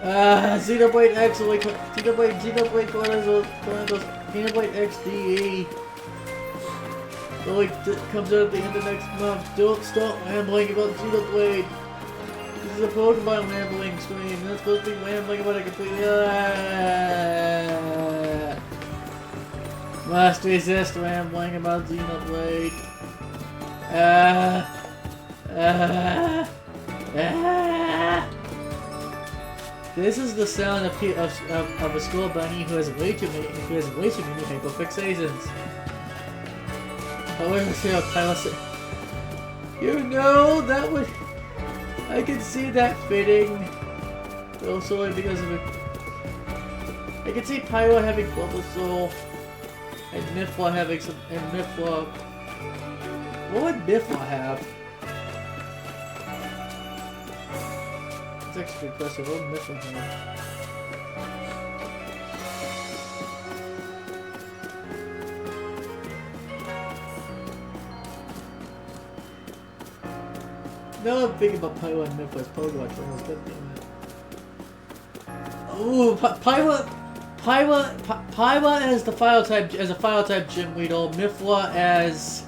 S1: Xenoblade X, Xenoblade Chronicles, Xenoblade XDE. Comes out at the end of next month. Don't stop rambling about Xenoblade. This is a Pokemon rambling stream. You're not supposed to be rambling about it completely. Must resist rambling about Xenoblade. This is the sound of a school bunny who has way too many hyperfixations. However, say pilot. You know that would. I can see that fitting. Also, because of it. I can see Pyro having Bulbasaur, and Mifla having some. And Mifla. What would Mifla have? That's actually a good question. What would Mifla have? Now I'm thinking about Pyro and Mifla's Pokemon trainers, god damn it. Ooh, Pyra as the fire type gym leader, Mifla as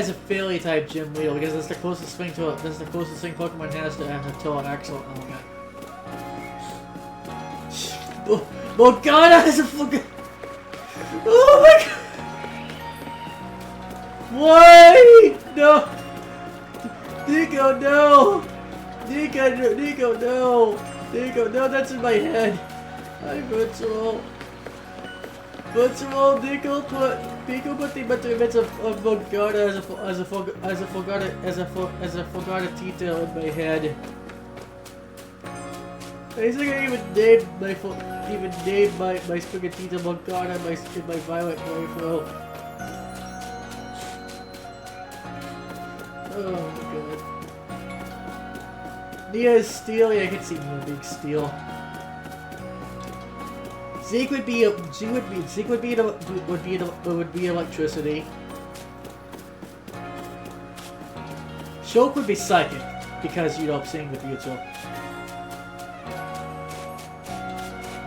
S1: a fairy type gym leader, because that's the closest thing Pokemon has to an Axel element. Oh god, that is a fucking. Oh my god! Why? No! Nico, no! Nico, no! Nico, no, that's in my head. I'm virtual. Nico put the mental image of Morgana as a Morgana detail in my head. I think I even named my Sprigatito Morgana in my Violet playthrough. Oh my god. Nia is Steel, yeah, I can see Nia being Steel. Zeke would be electricity. Shulk would be psychic, because you know seeing the future.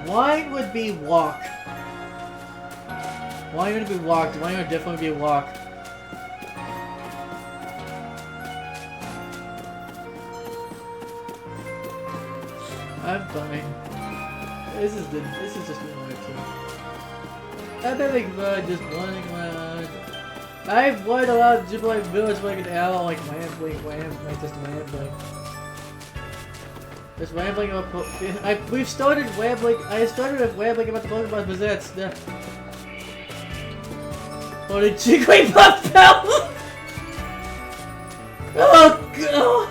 S1: Wine would be walk. Wine would definitely be walk. I'm fine. This is just one more too. I'm having fun just running around. I've won a lot of Jubilee Village like an hour, like rambling. Just rambling about we've started rambling. I started with rambling about the Pokemon Presents. Oh, the Jigglypuff Pal! Oh god!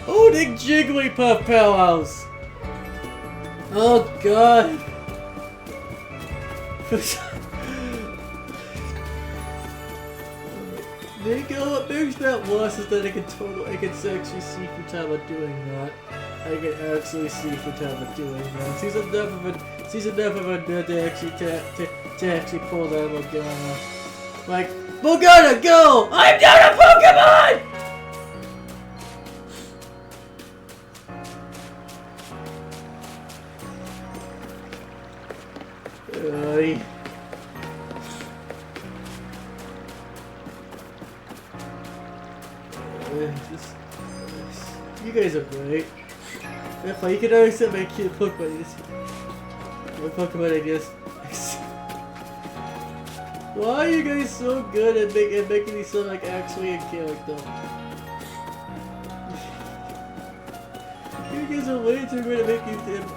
S1: Owning Jigglypuff Powerhouse! Oh god! Nico, what makes that worse is that I can actually see Futaba doing that. I can actually see Futaba doing that. She's enough of a nerd to actually pull that Morgana. Like, Morgana, go! I'm down a Pokemon! You guys are great. If you can always set my cute Pokemon ideas. My Pokemon ideas. Why are you guys so good at making me sound like actually a character? You guys are way too good at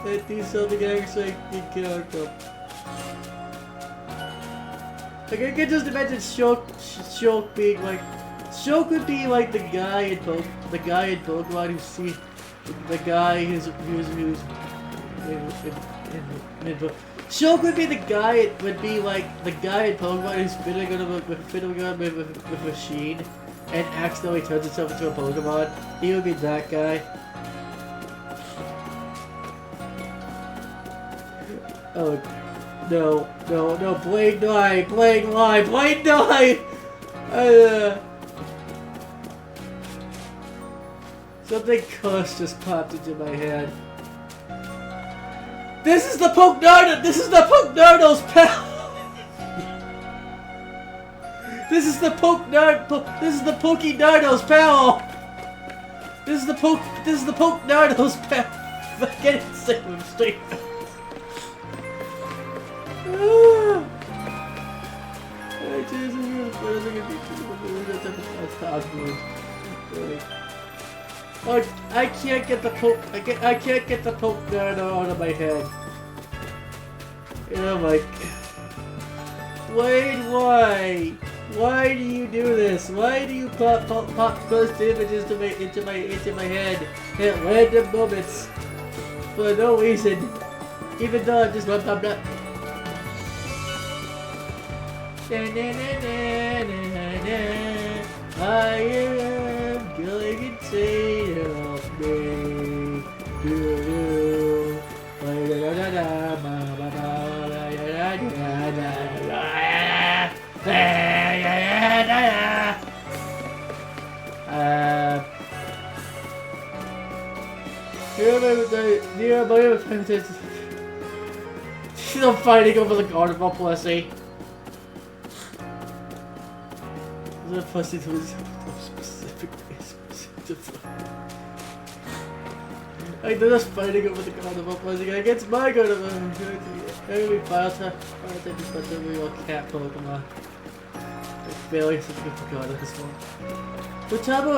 S1: making me sound like actually a character. Like I can just imagine Shulk being like, Shulk would be like the guy in Pokemon who sees the guy who's Shulk would be like the guy in Pokemon who's fiddling around with a machine and accidentally turns himself into a Pokemon. He would be that guy. Oh no, Blade Knight! Something cursed just popped into my head. This is the Pokenardo! This is the Pokenardo's pal! This is the Pokenardo's pal! This is the Pokenardo's pal! I can't say him straight. I can't get the Pokenardo out of my head. And I'm like, Wade, why? Why do you do this? Why do you pop ghost images into my head at random moments for no reason? Even though I'm just not. I am going insane of me. She's fighting over the garden of Plessy. The pussy was specifically. Like they're just fighting over the god of Plessy against my god of every file type is a real cat Pokemon. It's barely something forgot at this one. Futaba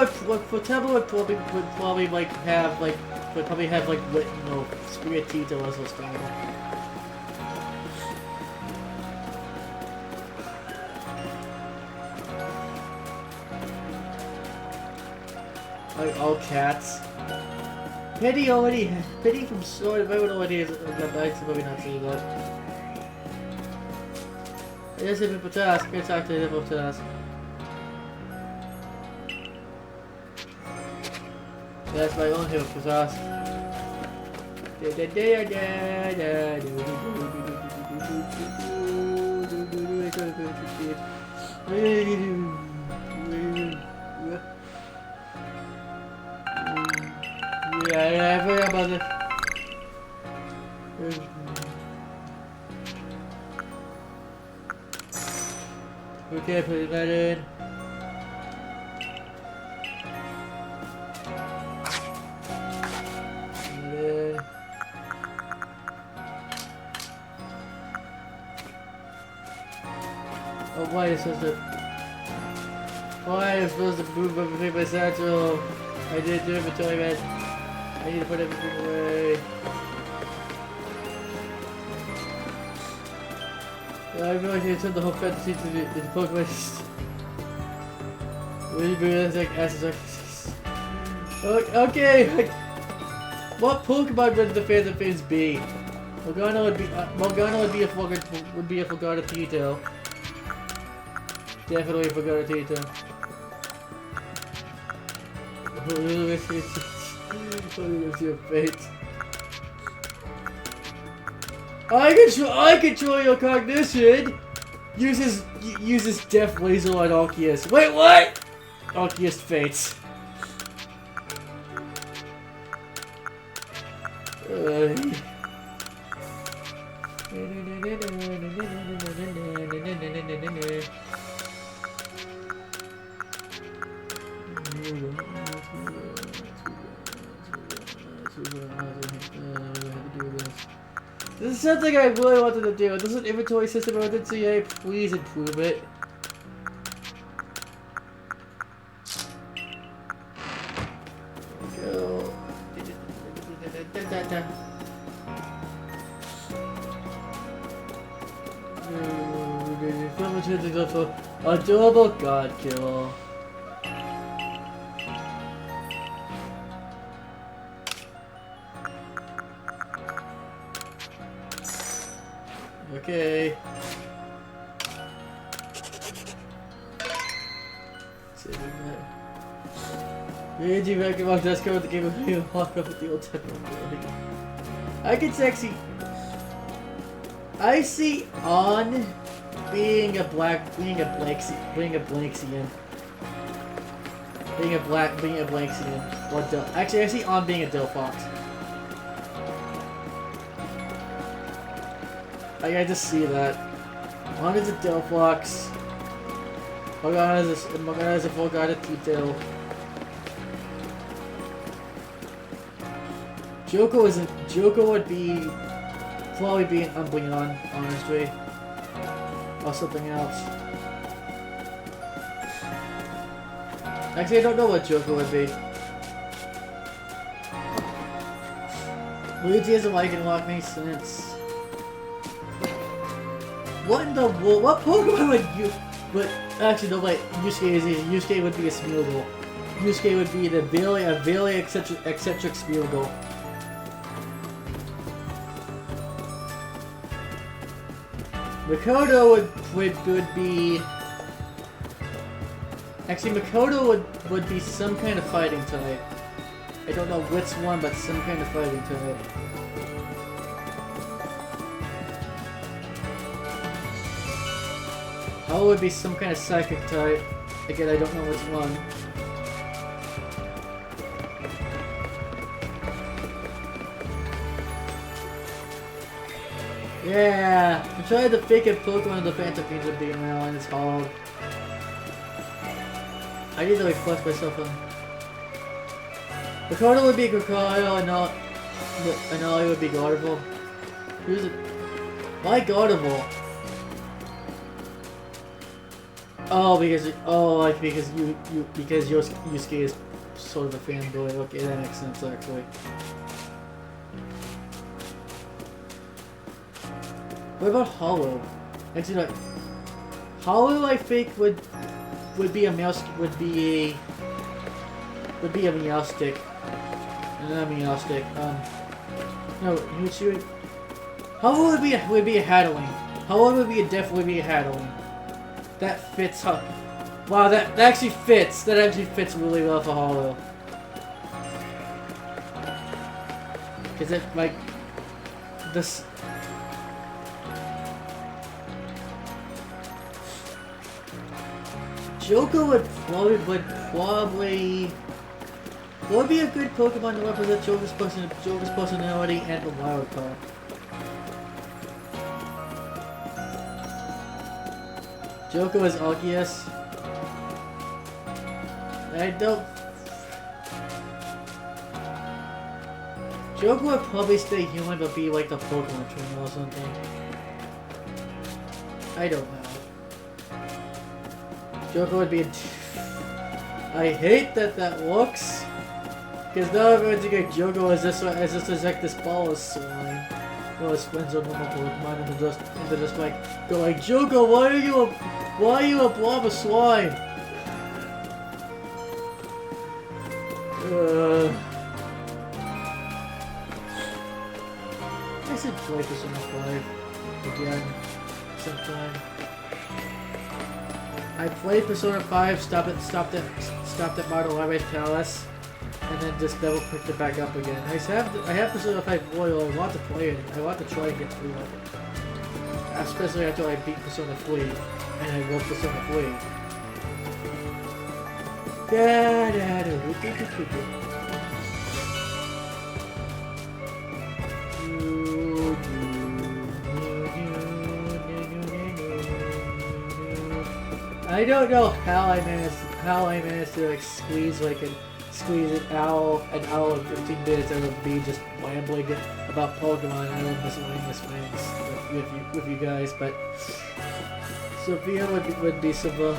S1: would probably like have like Sprigatito as a style. Like all cats. Pity from Sword. If I would know what he is, I'm probably not saying that. I just have people to ask. Let's talk to people to ask. That's my own hero to ask. Yeah, I forgot about this. Okay, put that in. Oh, why is supposed to? Why am I supposed to move everything by satchel? I didn't do inventory, man. I need to put everything away. I feel like I turned the whole fantasy to the Pokemon. Really realistic asses. Okay. What Pokemon would the Phantom Fins be? Morgana would be a Fogartito. Definitely a Fogartito. What's your fate? I control your cognition. Uses Death Laser on Arceus. Wait, what? Arceus fates. This something I really wanted to do. This is an inventory system I didn't see. Please improve it. Go. A double god kill. Okay. Saving that. Raging back and watch us go with the game of you walk up with the old temple. I can sexy. I see on being a blank CN. Being a blank CN. What Del? Actually, I see on being a Delphox. I just see that. On is a Delphox. Morgana is a full guarded detail. Joko would be probably be an Umbreon, honestly. Or something else. Actually, I don't know what Joko would be. Luigi as a Lycanroc makes sense. What in the world? What Pokemon would you? But actually, no, wait. Yusuke is easy. Yusuke would be a Smeargle. Yusuke would be a very eccentric Smeargle. Makoto would be. Actually, Makoto would be some kind of fighting type. I don't know which one, but some kind of fighting type. How would be some kind of psychic type? Again, I don't know which one. Yeah, I'm trying to pick a Pokemon the Phantom Fiends would be now, and it's hard. I need to reflect myself on. Ricardo would be Crocodile, and Ollie would be Gardevoir. Who's it? Why Gardevoir? Oh, because Yusuke is sort of a fanboy. Okay, that makes sense actually. What about Hollow? Actually, like Hollow, I think would be a Meowstic. Not Meowstic. No, Mewtwo. Hollow would be a Hatterling. Hollow would definitely be a Hatterling. That fits, huh? Wow, that actually fits. That actually fits really well for Hollow. Cause it like this. Joko would probably be a good Pokemon to represent Joker's personality and the wild card. Joko is Arceus. I don't. Joko would probably stay human but be like the Pokemon trainer or something. I don't know. Joko would be a I hate that works. Because now I'm going to get Joko as this like this ball of slime. Well, it spins on normal Pokemon and they're just like go like Joko, why are you a blob of slime? I should play Persona 5 again sometime. I played Persona 5, stopped at Martelare Palace, and then just double picked it back up again. I have Persona 5 Royal. I want to play it. I want to try and get through it. Especially after I beat Persona 3, and I love Persona 3. I don't know how I managed to like squeeze like a squeeze an hour and 15 minutes out of me just rambling about Pokemon and other miscellaneous things with you guys, but Sophia would be Silva,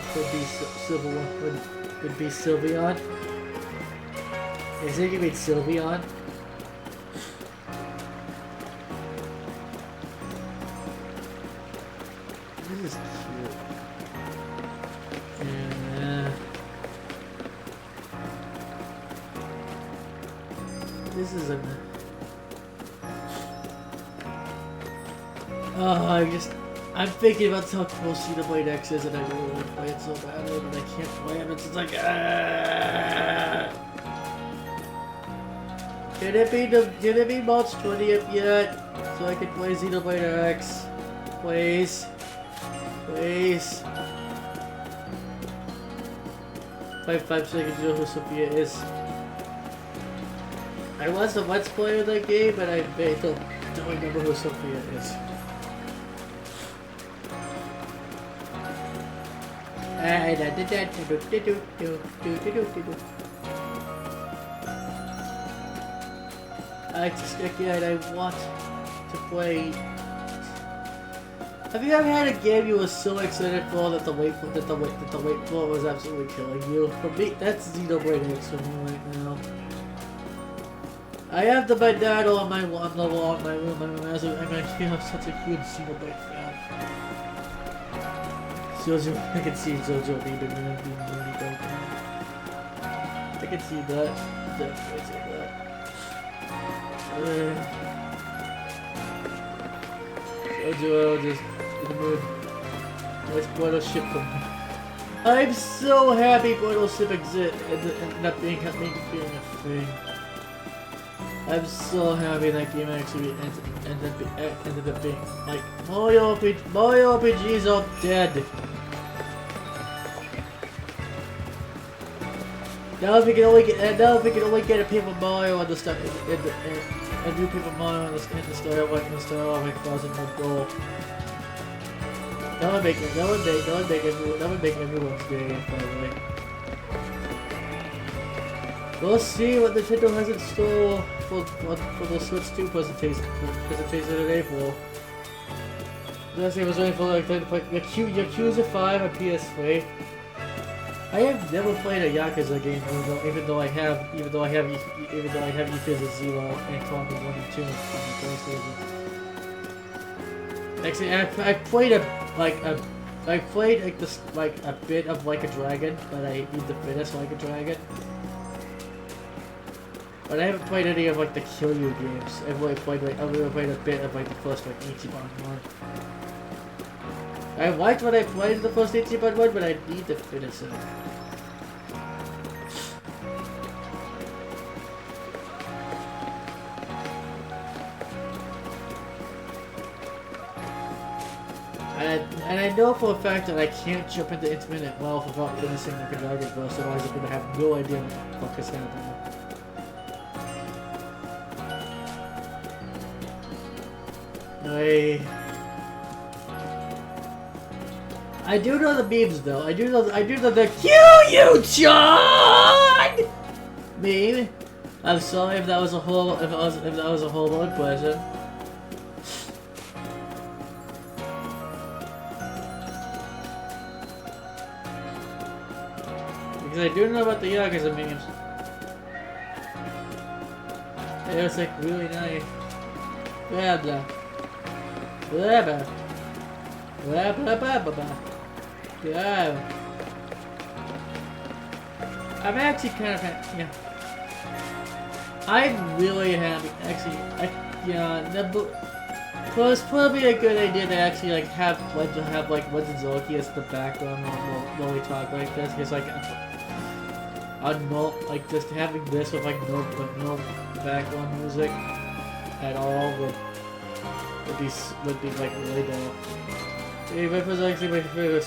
S1: would be Sylveon. I think you mean Sylveon. This is cute. Yeah. This is a. I'm thinking about how cool Xenoblade X is, and I really want to play it so badly, but I can't play it. It's just like, Can it be March 20th yet? So I can play Xenoblade X? Please? Please? 5 seconds to know who Sophia is. I was a Let's Player of that game, but I don't remember who Sophia is. I want to play. Have you ever had a game you were so excited for that the wait for it was absolutely killing you? For me, that's Xenoblade X for me right now. I have the Bandado on the wall in my room. I'm such a huge Xenoblade fan. Jojo, I can see Jojo being really dope. I can see that. Definitely see that. Jojo, just in the mood. Let's Portal Ship for me. I'm so happy Portal Ship exists and not being a thing. I'm so happy that game actually ended up being like Mario RPGs are dead. Now if we can only get a Paper Mario on the start and new Paper Mario in the story of like Frozen World Goal. That would make everyone's day, by the way. We'll see what Nintendo has in store for the Switch 2 presentation in April. Last year I was waiting for like Yakuza 5 on PS3. I have never played a Yakuza game, even though I have Yakuza 0 and Kiwami 1 and 2 on the PlayStation. Actually, I played a bit of Like a Dragon, but I need to finish Like a Dragon. But I haven't played any of like the Kiryu games. I've only played a bit of like the first like Ichiban one. I liked what I played in the first Ichiban one, but I need to finish it. And I know for a fact that I can't jump into Infinite Wealth without finishing like a Dragon Burst, otherwise I'm gonna have no idea what the fuck is happening. I do know the memes though. I do know the Q-U-John meme. I'm sorry if that was a horrible impression. Because I do know about the Yakuza memes. It was like really nice. Blah blah. Blah blah. Blah blah blah blah blah. Yeah. I'm actually kind of happy. Yeah. I'm really happy. Actually, well, it's probably a good idea to actually like have like Legends as the background while we talk like this, because like like just having this with like no background music at all would be like really dope. If I was actually my favorite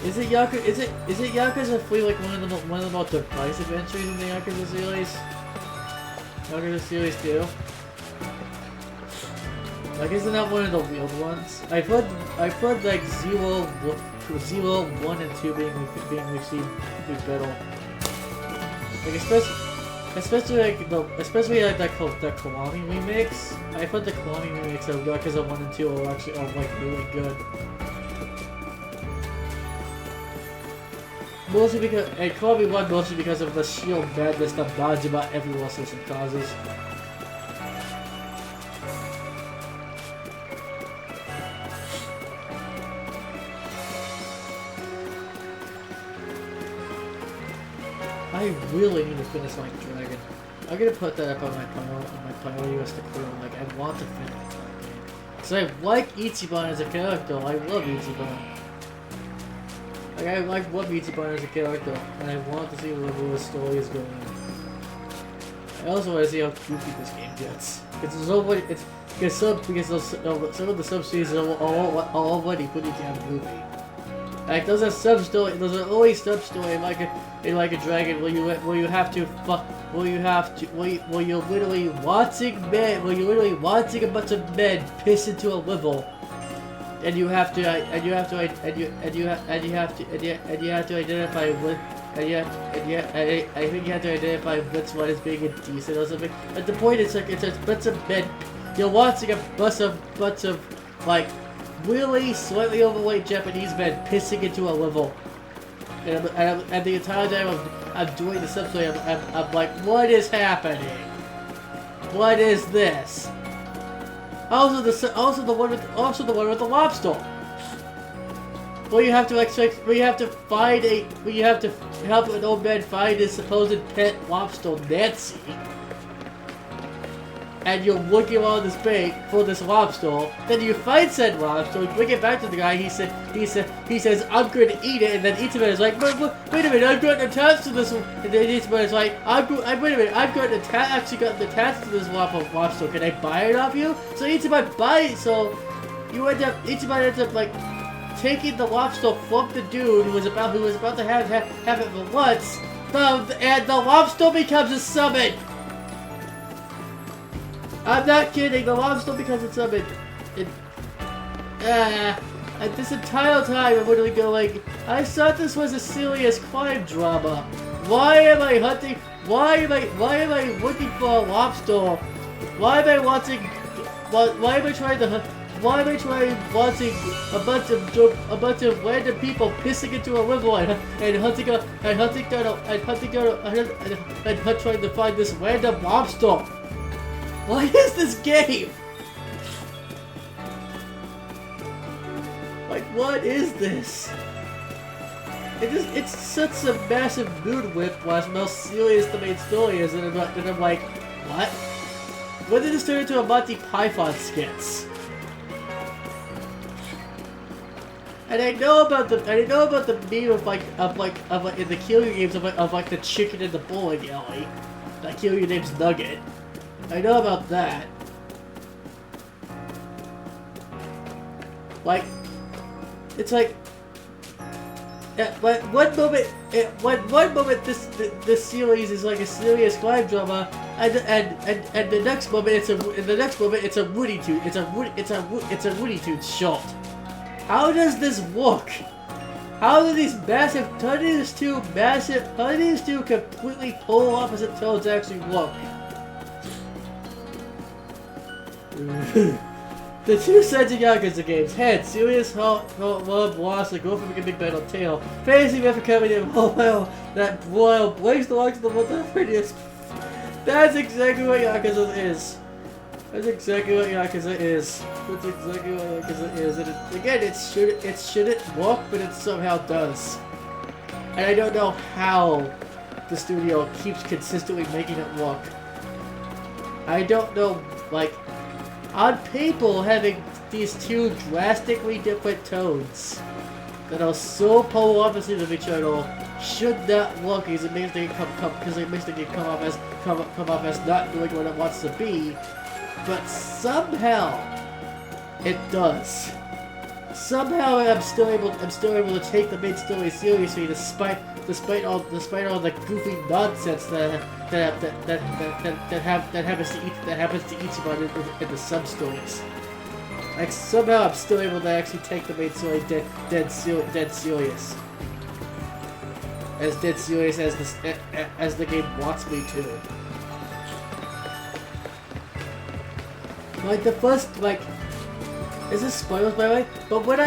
S1: Is it Yakuza 3 like one of the most divisive entries in the Yakuza series? Yakuza series 2? Like, isn't that one of the weird ones? I've heard like Zero 0, 1, and 2 being received better. Like especially like the Kiwami remix. I thought the Kiwami remix of Yakuza 1 and 2 are actually like really good. Mostly because Kiwami 1 mostly because of the sheer madness that Majima everyone system causes. I really need to finish Like Dragon. I'm gonna put that up on my priority list to clear. Like, I want to finish that game. Cause I like Ichiban as a character. I love Ichiban. Like, I love Ichiban as a character, and I want to see where the story is going. I also want to see how goofy this game gets. Because some of the sub-series are already pretty damn goofy. Like there's a sub-story, there's an early sub-story in like a dragon where you're literally watching a bunch of men piss into a river, and you have to identify which one is being indecent or something. At the point it's a bunch of men. You're watching a bunch of like really slightly overweight Japanese men pissing into a river. And the entire time I'm doing the sub-story, I'm like, what is happening? What is this? Also the one with the lobster. Where you have to help an old man find his supposed pet lobster, Nancy. And you're looking around this bait for this lobster. Then you find said lobster, you bring it back to the guy. He says, "I'm going to eat it." And then Ichiban is like, "Wait a minute, I'm going to attach to this." And then Ichiban is like, "Wait a minute, I've got actually gotten attached to this lobster. Can I buy it off you?" So Ichiban buys. So Ichiban ends up like taking the lobster from the dude who was about to have it for once. And the lobster becomes a summon. I'm not kidding, the lobster becomes a summon. At this entire time, I'm literally going like, I thought this was a serious crime drama. Why am I hunting? Why am I looking for a lobster? Why am I watching? Why am I trying watching a bunch of random people pissing into a river and trying to find this random lobster? What is this game? Like, what is this? It's such a massive mood whiplash how serious the main story is, and I'm like, what? When did this turn into a Monty Python skits? And I know about the meme of in the Kiryu games of the chicken in the bowling alley. That Kiryu name's Nugget. I know about that. Like, it's like, at one moment this series is like a serious crime drama, and the next moment it's a Looney Tunes. It's a Looney Tunes short. How does this work? How do these two completely polar opposite tones actually work? The two sets of Yakuza games had serious love loss and go from a big battle tail. Fantasy myth coming in that boil breaks the locks of the multi-radius. That's exactly what Yakuza is. And again, it shouldn't work, but it somehow does. And I don't know how the studio keeps consistently making it work. I don't know, like, on paper, having these two drastically different tones that are so polar opposite of each other should not work, because it makes the game come off as not doing what it wants to be. But somehow it does. Somehow I'm still able to take the main story seriously, despite all the goofy nonsense that happens to Ichiban in the sub stories. like somehow I'm still able to actually take the main story dead serious. As dead serious as the game wants me to. Like the first, like, is this spoilers by the way? But when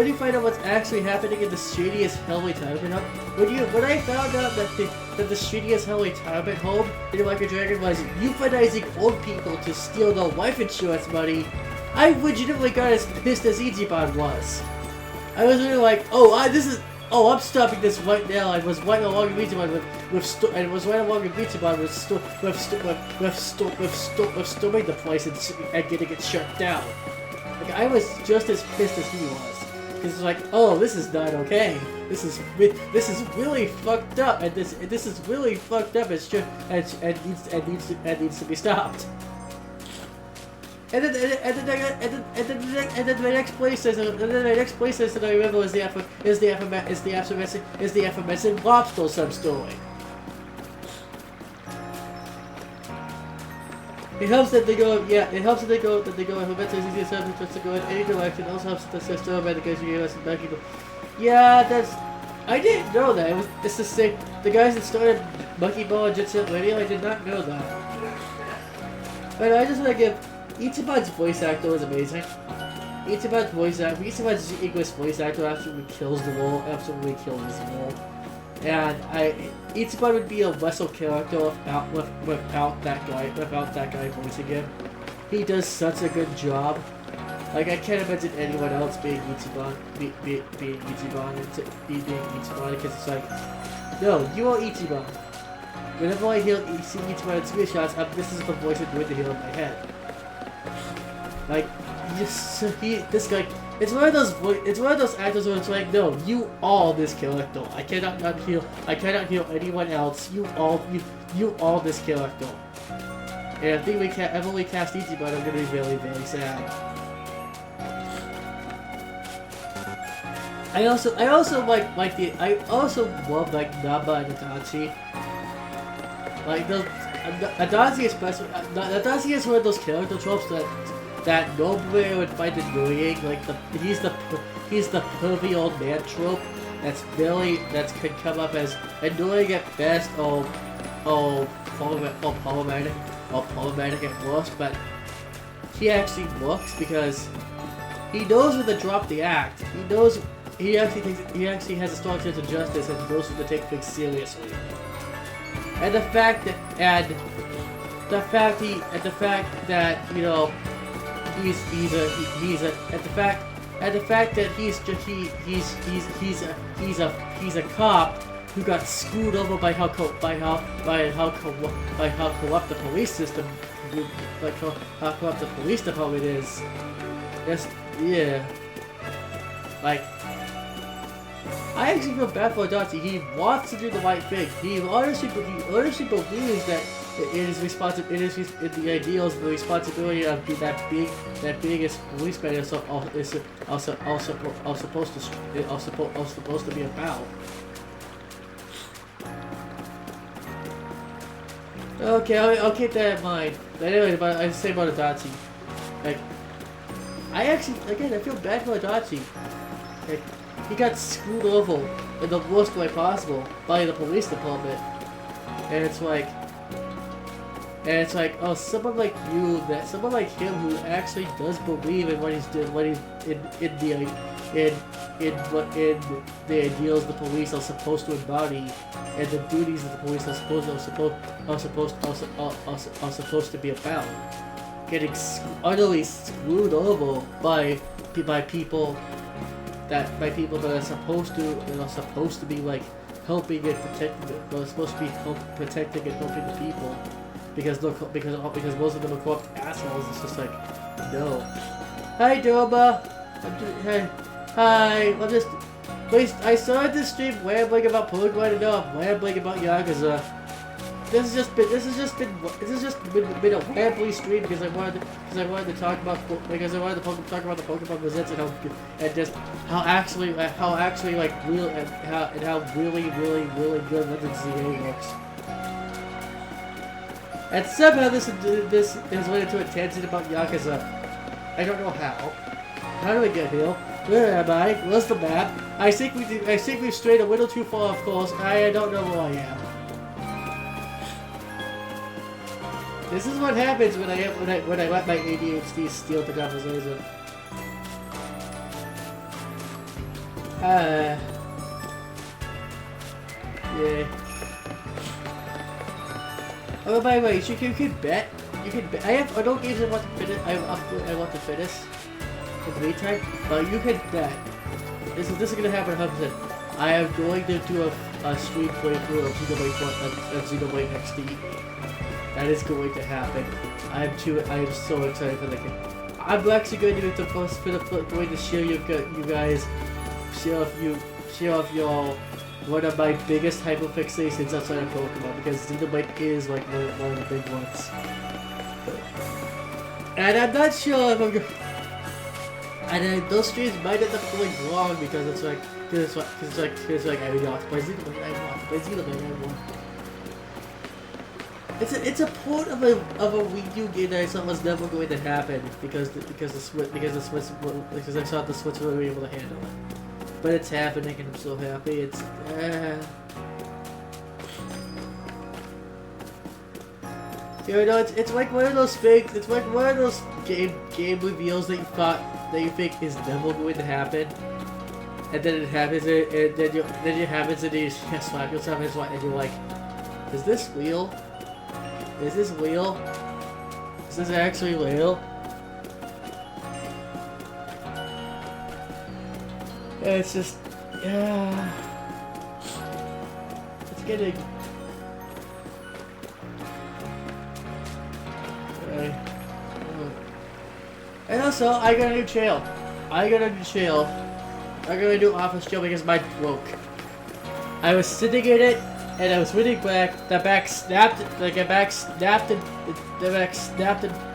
S1: you find out what's actually happening in the shadiest hell retirement home, when I found out that the shadiest hell retirement home in Like a Dragon was euthanizing old people to steal their life insurance money, I legitimately got as pissed as Ichiban was. I was really like, I'm stopping this right now. I was right along Ichiban with storming the place and getting it shut down. Like, I was just as pissed as he was. Because it's like, oh, this is not okay. This is really fucked up, and this is really fucked up. It's just and needs to be stopped. And then the next place that I remember is the aforementioned lobster sub-story. It helps that they go alphabetical easy subjects to go in any direction. It also helps that the story about the guys who gave us back people. Yeah, I didn't know that. It's the same. The guys that started Monkey Ball and Jet Set Radio, I did not know that. But I just want to give Ichiban's voice actor was amazing. Ichiban's English voice actor absolutely kills the role. Absolutely kills the role. And Ichiban would be a lesser character without that guy voicing him. He does such a good job. Like, I can't imagine anyone else being Ichiban, being Ichiban, because it's like, no, you are Ichiban. Whenever I see Ichiban in screenshots, this is the voice I'm going to hear in my head. Like, this guy. It's one of those actors where it's like, no, you are this character. I cannot hear anyone else. You are this character. And I think we can't ever recast Ichiban. I'm gonna be really, very sad. I also love like Namba and Adachi. Like Adachi especially. Adachi is one of those character tropes that nobody would find annoying. Like he's the pervy old man trope that could come up as annoying at best or problematic at worst, but he actually works because he knows when to drop the act. He actually has a strong sense of justice and knows when to take things seriously. And the fact that you know he's a cop who got screwed over by how corrupt the police system, how corrupt the police department is. Just yeah, like I actually feel bad for Adachi. He wants to do the right thing. He honestly believes that it is the ideals, the responsibility of that being a policeman is supposed to be about. Okay, I'll keep that in mind. But anyway, I say about Adachi, like I feel bad for Adachi. Like, he got screwed over in the worst way possible by the police department, and it's like, oh, someone like him who actually does believe in what he's doing, in the ideals the police are supposed to embody, and the duties that the police are supposed to be about, getting utterly screwed over by people that are supposed to be like helping and protecting. They're supposed to be protecting and helping the people, because most of them are corrupt assholes. It's just like, no. Hi, Doba. Hi. I started this stream rambling about Pokemon, and now I'm rambling about Yakuza. This has just been a rambling stream because I wanted to talk about the Pokemon Presents and just how actually like real and how really good Legends ZA looks. And somehow this is led into a tangent about Yakuza. I don't know how. How do I get here? Where am I? Where's the map? I think we've strayed a little too far off course. I don't know where I am. This is what happens when I let my ADHD steal the conversation. Yeah. Oh, by the way, you can bet. You can bet. I don't even want to finish. I want to finish in the meantime, but you can bet. This is gonna happen 100%. I am going to do a stream playthrough of Xenoblade XD. That is going to happen. I am so excited for the game. I'm actually going to be going to share you guys, share off y'all. One of my biggest hyperfixations outside of Pokemon, because Xenoblade is like one of the big ones. And I'm not sure if I'm gonna... And those streams might end up going long because it's like I want to play Xenoblade, I want. It's a port of a Wii U game that I thought was never going to happen because I thought the Switch would be able to handle it. But it's happening and I'm so happy. It's you know, it's like one of those things. It's like one of those game reveals that you think is never going to happen, and then it happens, and then it happens, and you slap yourself and you're like, is this real? Is this real? Is this actually real? It's just, yeah. It's getting. Okay. And also, I got a new channel. I'm gonna do office jail because mine broke. I was sitting in it, and I was reading back. The back snapped it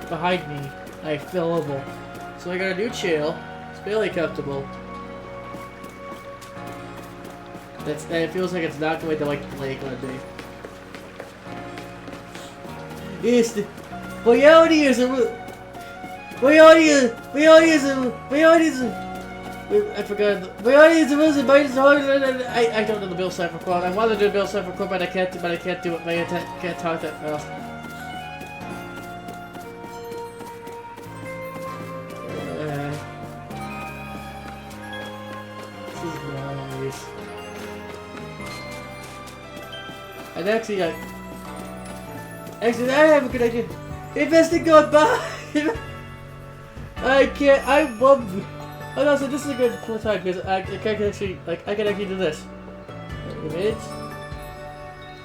S1: behind me. I fell over. So I got a new chair. It's fairly comfortable. And it feels like it's not going to like break on me. Yes, the reality is I forgot. Reality is I don't know the Bill Cipher quote. I want to do a Bill Cipher quote, but I can't do it. I can't talk that fast. This is nice. And actually, I have a good idea. Investigate by. I can't. Oh no! So this is a good full time because I can actually do this. Image.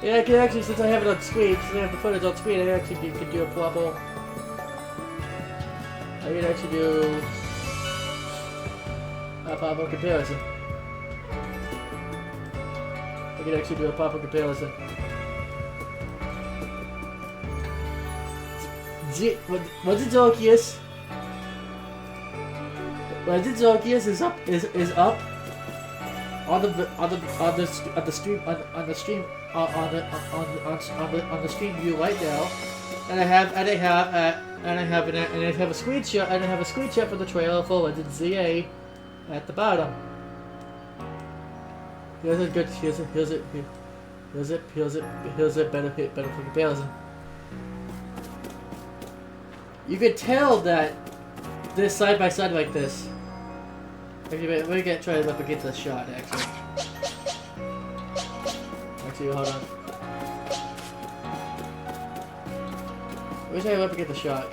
S1: Yeah, I can actually, since I have it on screen, since I have the footage on screen, I actually can do a proper. I can actually do a proper comparison. I can actually do a proper comparison. What's it Zokius? Zokius is up on the stream view right now, and I have a screenshot for the trailer for Legend ZA at the bottom. Here's a better for comparison. You could tell that this side by side like this. Actually, wait, we're gonna try to replicate the shot. Actually, hold on. We're trying to replicate the shot.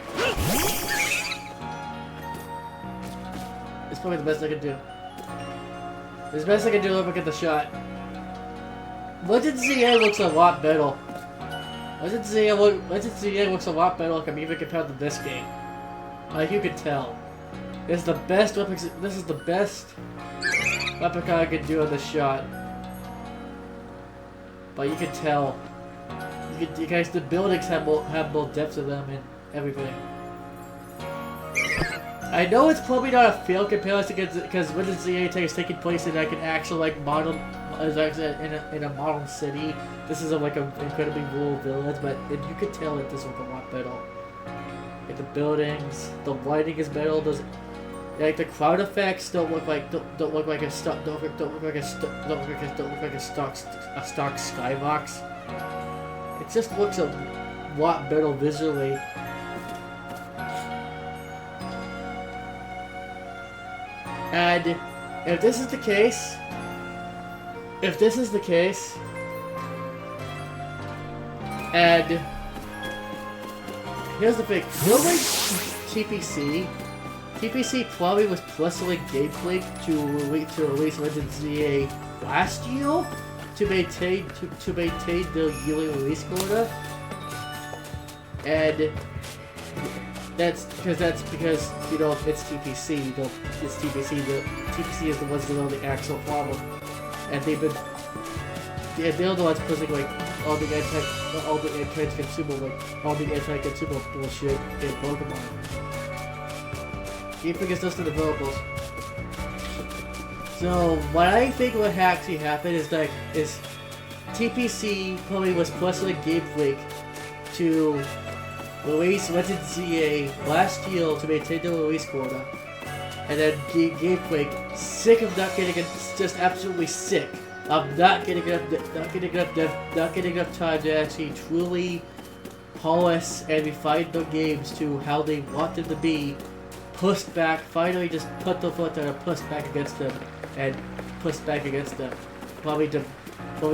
S1: It's probably the best I can do. It's the best I can do to replicate the shot. Legend ZA looks a lot better. Legend ZA looks a lot better, like, even compared to this game. Like, you can tell. This is the best replica I could do on this shot. But you can tell. You guys, the buildings have more depth to them and everything. I know it's probably not a fair comparison because Wizards ZA is taking place in like an actual like modern, in a modern city. This is like an incredibly rural village, but you could tell that this was a lot better. Like the buildings, the lighting is better. There's like the crowd effects don't look like a stock skybox. It just looks a lot better visually. And if this is the case, and here's the thing, really, TPC probably was personally gameplay to release Legends ZA last year to maintain the yearly release quota, and that's because you know it's TPC. It's TPC. The TPC is the ones that know the actual problem, and they're the ones pushing like all the anti-consumer bullshit in Pokemon. Game Freak is just the developers. So what I think would actually happen is TPC probably was personally Game Freak to release Legends ZA last year to maintain the release quota, and then Game Freak, sick of not getting it, just absolutely sick of not getting enough time to actually truly polish and refine their games to how they want them to be, pushed back, finally just put the foot down and pushed back against them, probably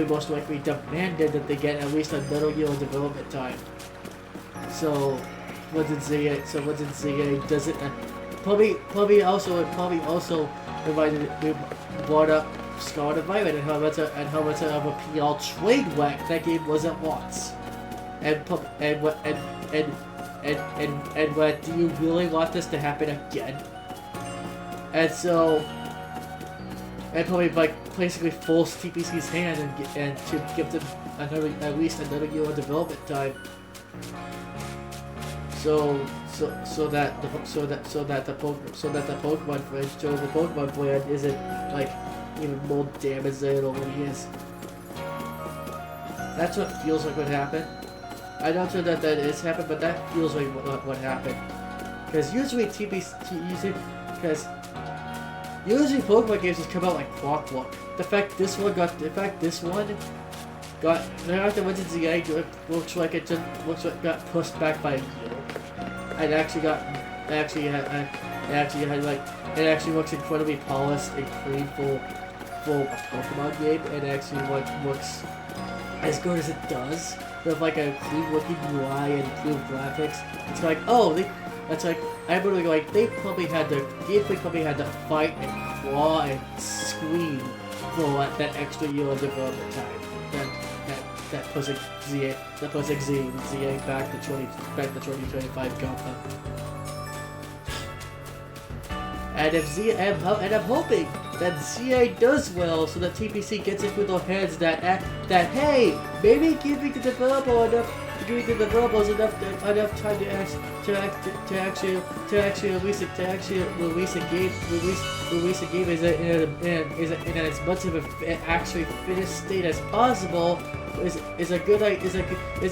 S1: most likely demanded that they get at least another year of development time. So Legends ZA doesn't probably also brought up Scarlet and Violet and how much of a PR trade wreck that game was at once. And what, do you really want this to happen again? And so, and probably like basically force TPC's hand and to give them at least another year of development time. So that the Pokemon franchise, the Pokemon brand isn't like even more damaged than it already is. That's what feels like what happened. I'm not sure that is happened, but that feels like what happened. Because usually usually Pokemon games just come out like clockwork. The fact this one got the Legends ZA looks like it got pushed back by a year. It actually looks incredibly polished and clean for a Pokemon game, and actually looks as good as it does with like a clean looking UI and improved graphics. It's like, I remember like they probably had to fight and claw and scream for that extra year of development time. That pushing ZA back to 2025 Gauntlet. And I'm hoping that ZA does well, so that TPC gets it through their heads that hey, maybe giving the developers enough time to actually release a game is in as much of an actually finished state as possible is a good idea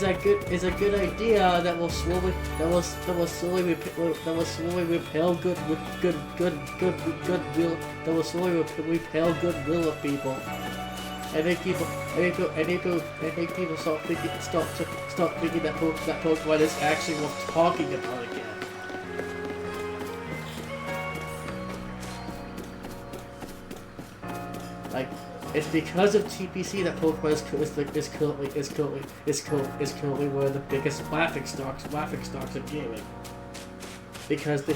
S1: that will slowly repel goodwill of people. And make people stop thinking that Pokemon is actually worth talking about again. Like, it's because of TPC that Pokemon is currently one of the biggest laughing stocks of gaming. Because they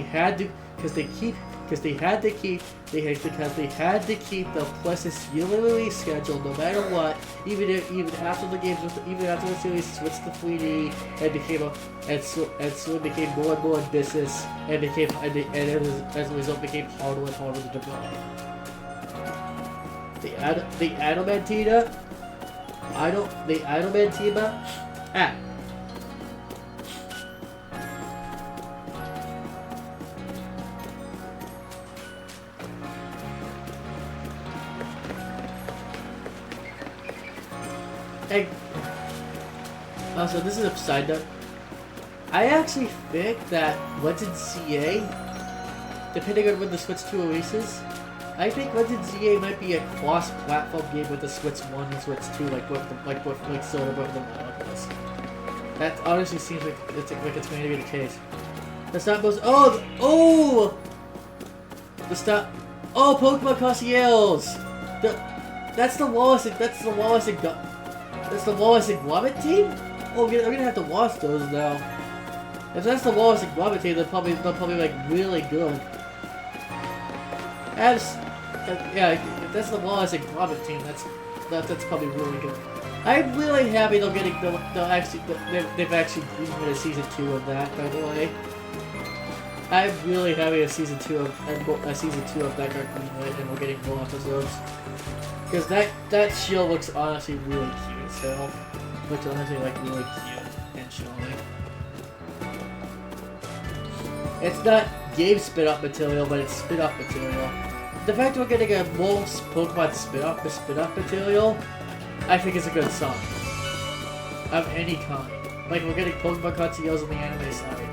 S1: had to keep the Plessis yearly release schedule no matter what, even after the series switched to 3D and so it became more and more in business and as a result became harder and harder to develop. The Adamantine Hey. Also, this is a side note. I actually think that Legend CA, depending on when the Switch 2 releases, I think Legend CA might be a cross-platform game with the Switch 1 and Switch 2, like Solar Breath of the Wild was. That honestly seems like it's going to be the case. The stop goes. Oh! The stop. Oh, Pokemon Concierge! That's the Wallace and Grommet team? Oh, we're gonna have to watch those now. If that's the Wallace and Grommet team, they're probably like really good. Yeah, if that's the Wallace and Grommet team, that's probably really good. I'm really happy they've actually greenlit a season 2 of that. By the way, I'm really happy a season 2 of that got greenlit, and we're getting more episodes. Because that shield looks honestly really cute. So looks honestly like really cute and shiny. It's not game spin-off material, but it's spin-off material. The fact that we're getting a more Pokemon spin-off material, I think is a good sign. Of any kind. Like, we're getting Pokemon Concierge on the anime side.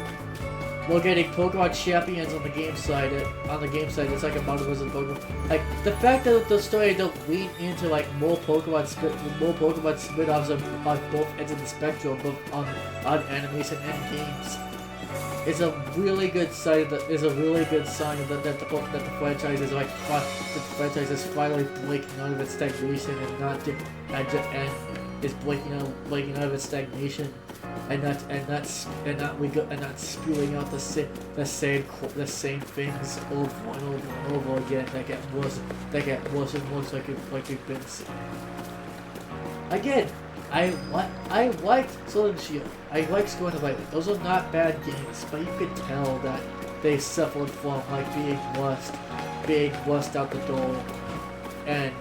S1: We're getting Pokemon Champions on the game side. It's like a Mono Wizard Pokemon. Like, the fact that the story don't lean into like more Pokemon spin-offs on both ends of the spectrum, both on animation and games, is a really good sign. That the franchise is finally breaking out of its stagnation and is breaking out of its stagnation, and not spewing out the same things over and over again that get worse and worse like we've been seeing. Again, I liked Sword and Shield. I liked Scorn and Lightning. Those are not bad games, but you could tell that they suffered from like being rust out the door, and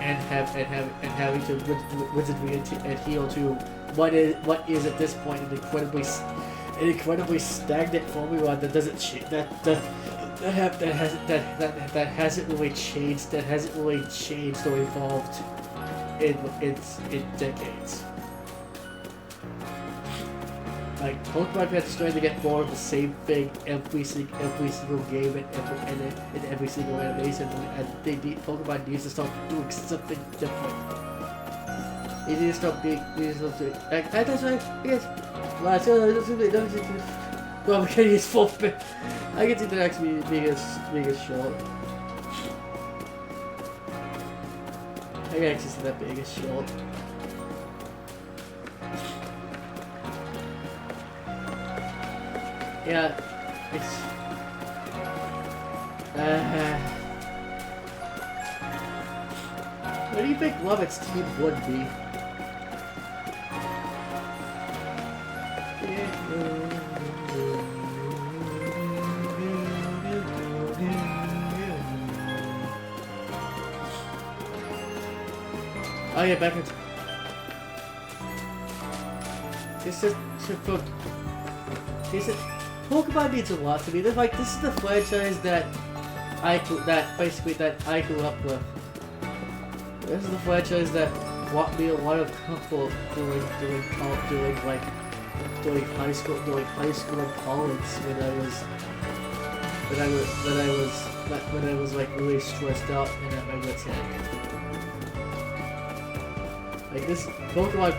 S1: having to wizardry adhere to what is at this point an incredibly stagnant formula that doesn't change, that hasn't really changed or evolved in decades. Like, Pokemon fans are starting to get more of the same thing every single game and every single animation, and Pokemon needs to start doing something different. It needs to stop being, like, that's right, yes. Well, I'm getting his full bit. I can see the next being as short. I can actually see that being as short. Yeah, it's... What do you think Lovett's team would be? Oh yeah, backwards. Pokemon means a lot to me. This is the franchise that I grew up with. This is the franchise that brought me a lot of comfort during high school and college when I was like really stressed out and at my wit's end. Like this Pokemon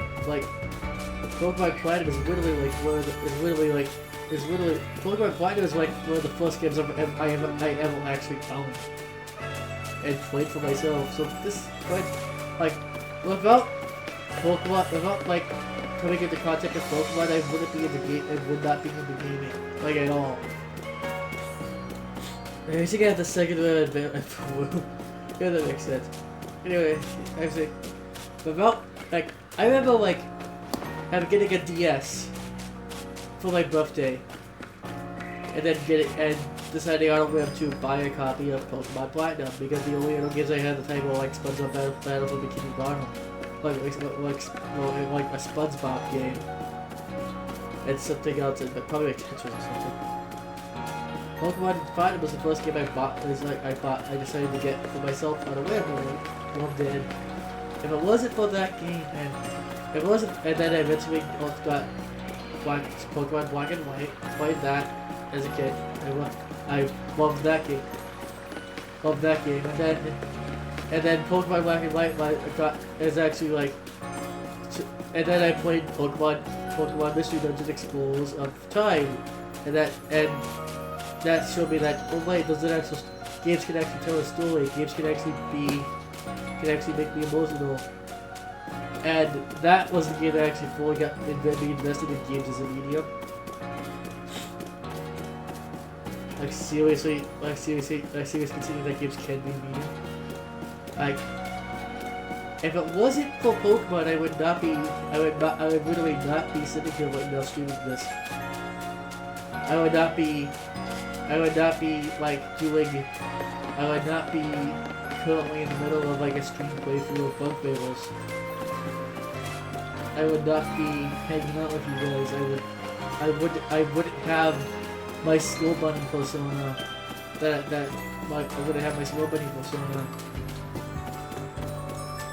S1: Platinum is literally like Pokemon Platinum is like one of the first games I ever actually owned and played for myself. So this without like coming into contact with Pokemon, I wouldn't be in the game. I would not be in the gaming like at all. I think I have the second one. Yeah, that makes sense. Anyway, I was like, without like I remember like getting a DS for my birthday, and then deciding I don't have to buy a copy of Pokemon Platinum because the only other games I had at the time were like SpongeBob Battle for Bikini Bottom, like a SpongeBob game, and something else, but probably like Tetris or something. Pokemon Platinum was the first game I bought. I decided to get for myself on a whim one day. if it wasn't for that game, and if it wasn't, and then I eventually got Pokemon Black and White, played that as a kid. I loved that game. Loved that game, and then Pokemon Black and White is actually like, and then I played Pokemon Mystery Dungeon Explorers of Time, and that showed me that, oh wait, games can actually tell a story. Games can actually make me emotional. And that was the game that actually fully got me invested in games as a medium. Like seriously considering that games can be medium. Like, if it wasn't for Pokemon, I would literally not be sitting here right now streaming this. I would not be currently in the middle of like a stream playthrough of Bug Fables. I would not be hanging out with you guys. I wouldn't have my Skull Bunny persona. I wouldn't have my Skull Bunny persona.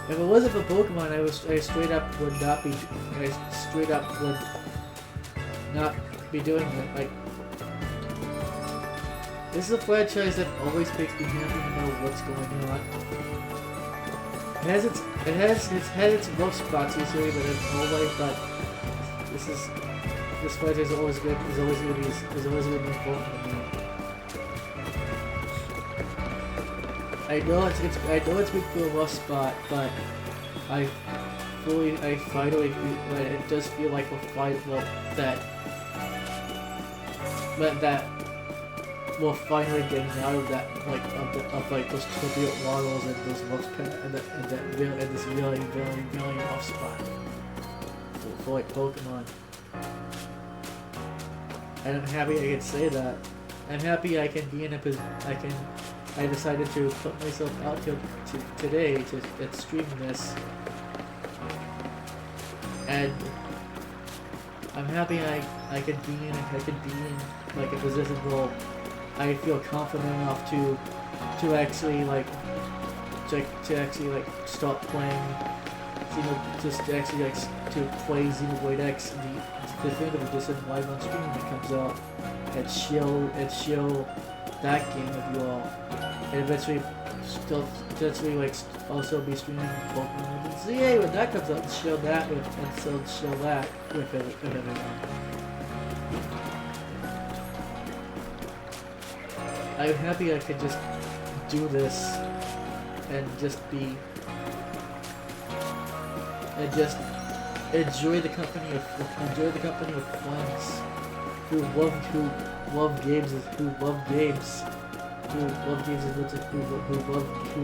S1: If it wasn't for Pokemon, I straight up would not be doing it. Like, this is a franchise that always makes me happy to know what's going on. It has its rough spots usually, but this franchise is always good. Is always going to be important to me. I know it's been through a rough spot, but I finally feel that it does feel like we're finally getting out of that, like those turbulent waters and those rough and this really rough spot for like Pokemon. And I'm happy I can say that. I'm happy I can be in a position. I decided to put myself out today to stream this, and I'm happy I can be in like a position where I feel confident enough to actually start playing to play Xenoblade X, the definitive edition live on stream that comes out, and show that game with you all, and eventually also be streaming Pokemon Legends ZA when that comes out, and show that with everyone. I'm happy I could just do this and just enjoy the company of friends who love games who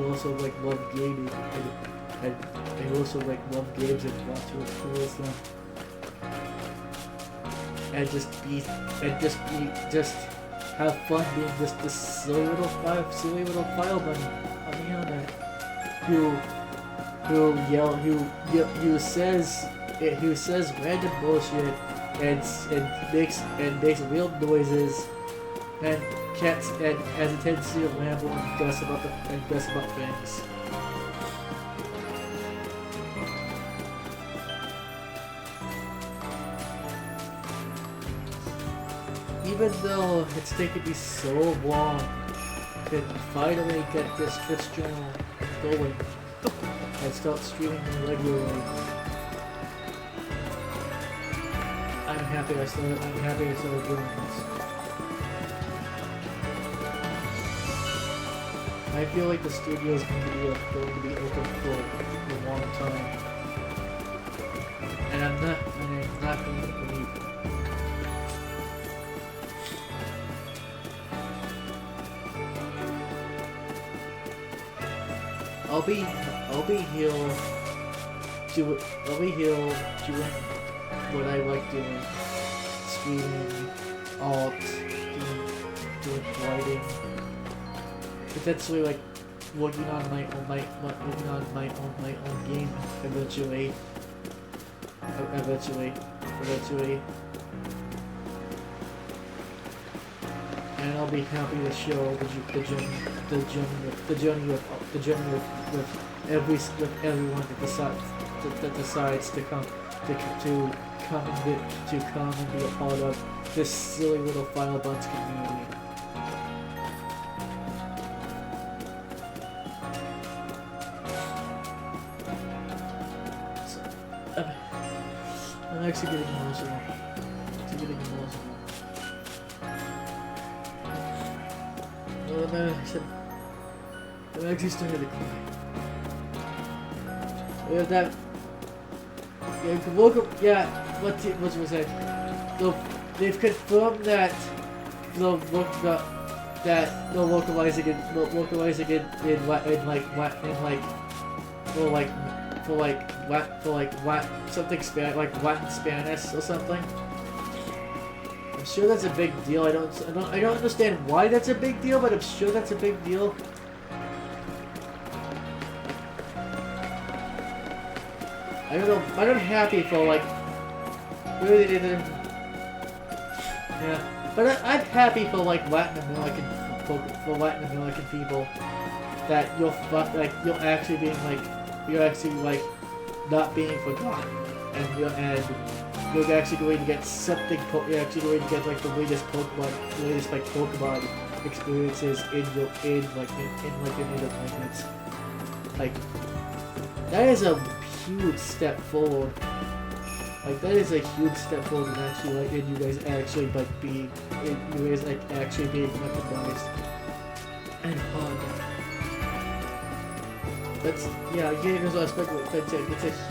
S1: also love gaming and also love games and want to influence them, and just have fun being just this silly little file bunny on the internet who says random bullshit and makes real noises and has a tendency to ramble and guess about things. Even though it's taken me so long to finally get this Twitch channel going and start streaming regularly, I'm happy I started doing this. I feel like the studio is going to be open for a long time, and I'm not going to believe it. I'll be here doing what I like doing, streaming, art, doing writing, potentially like working on my own game eventually. and I'll be happy to show the journey with everyone that decides to come and be a part of this silly little Final Buns community. So, I'm actually getting emotional. I'm actually starting to cry. We have that. Yeah, what was I saying? They've confirmed that they'll localizing something like Latin Spanish or something. I'm sure that's a big deal. I don't understand why that's a big deal, but I'm sure that's a big deal. I don't know. I'm happy for like really didn't. Yeah, but I'm happy for like Latin American people that you're actually being not being forgotten, and you're actually going to get something. You're actually going to get like the latest Pokemon experiences in your native language. Like that is a huge step forward. Like that is a huge step forward in actually in you guys actually being recognized and fun. It's a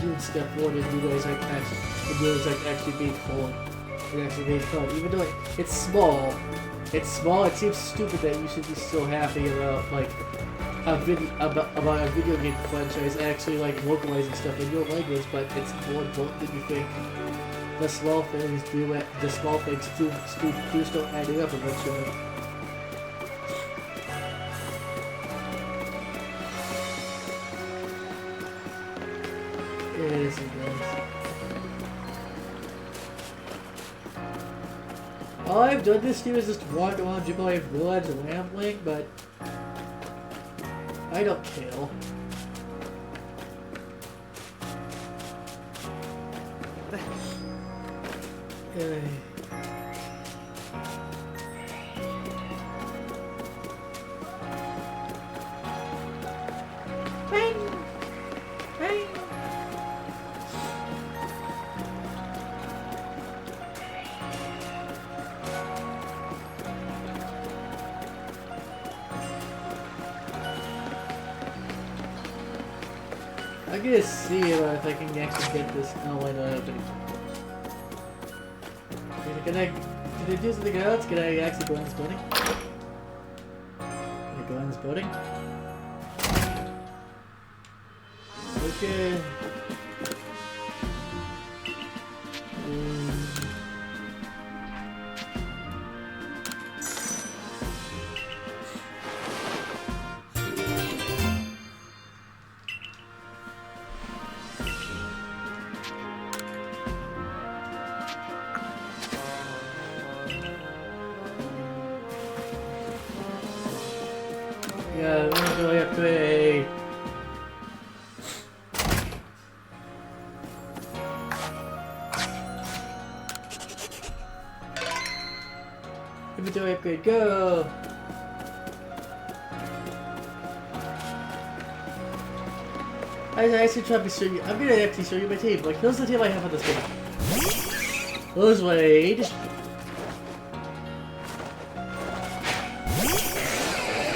S1: huge step forward in you guys actually being fun. And actually being fun. Even though it's small. It seems stupid that you should be so happy about a video game franchise actually localizing stuff in your language, but it's more important than you think. The small things do start adding up eventually. It is, it does. All I've done this year is just walk around Jubilee Village and rambling, but I don't care. I'm gonna see if I can actually get this. Oh, why not open it? Can I do something else? Can I actually go in this building? Can I go in this building? Okay. Yeah, we're going to play. Inventory upgrade, go! I actually try to show you. I'm gonna actually show you my team. Like, here's the team I have on this game. Rose Wade.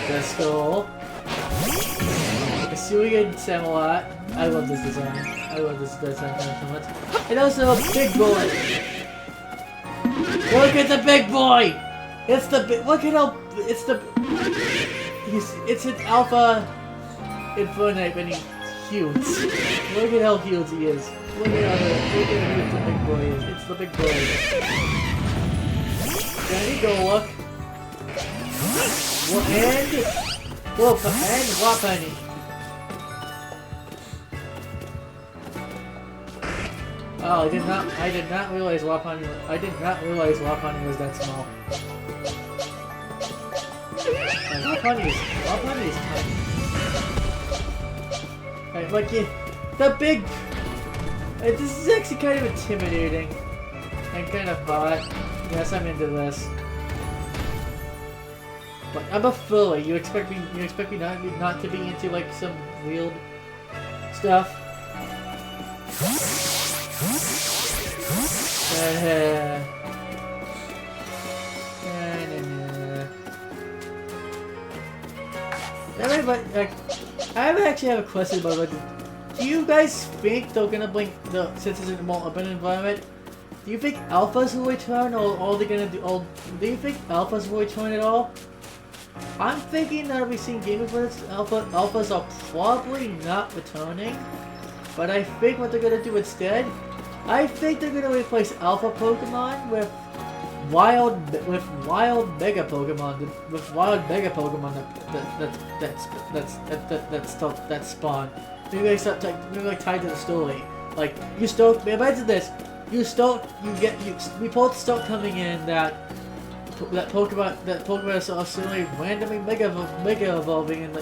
S1: Duskull. Hisuian Samelot. I love this design. I love this design so much. And also Big Boy. Look at the big boy! It's the big. Look at how. It's the. It's an alpha Infernape and he's huge. Look at how huge he is. Look at how huge the big boy is. It's the big boy. There you go, look. And Wapani. Oh, I did not realize Wapani was that small. Lopunny is tiny. Alright, look, the big... this is actually kind of intimidating. And kind of hot. Yes, I'm into this. But I'm a furry. You expect me not to be into like some weird stuff? I actually have a question about like, do you guys think they're gonna bring since it's a more open environment? Do you think alphas will return, or are they gonna do? Or do you think alphas will return at all? I'm thinking that we've seen gaming for this. Alphas are probably not returning, but I think what they're gonna do instead, I think they're gonna replace alpha Pokemon with wild mega Pokemon that spawn. Maybe like tied to the story. Like we both start coming in that Pokemon are suddenly randomly mega evolving in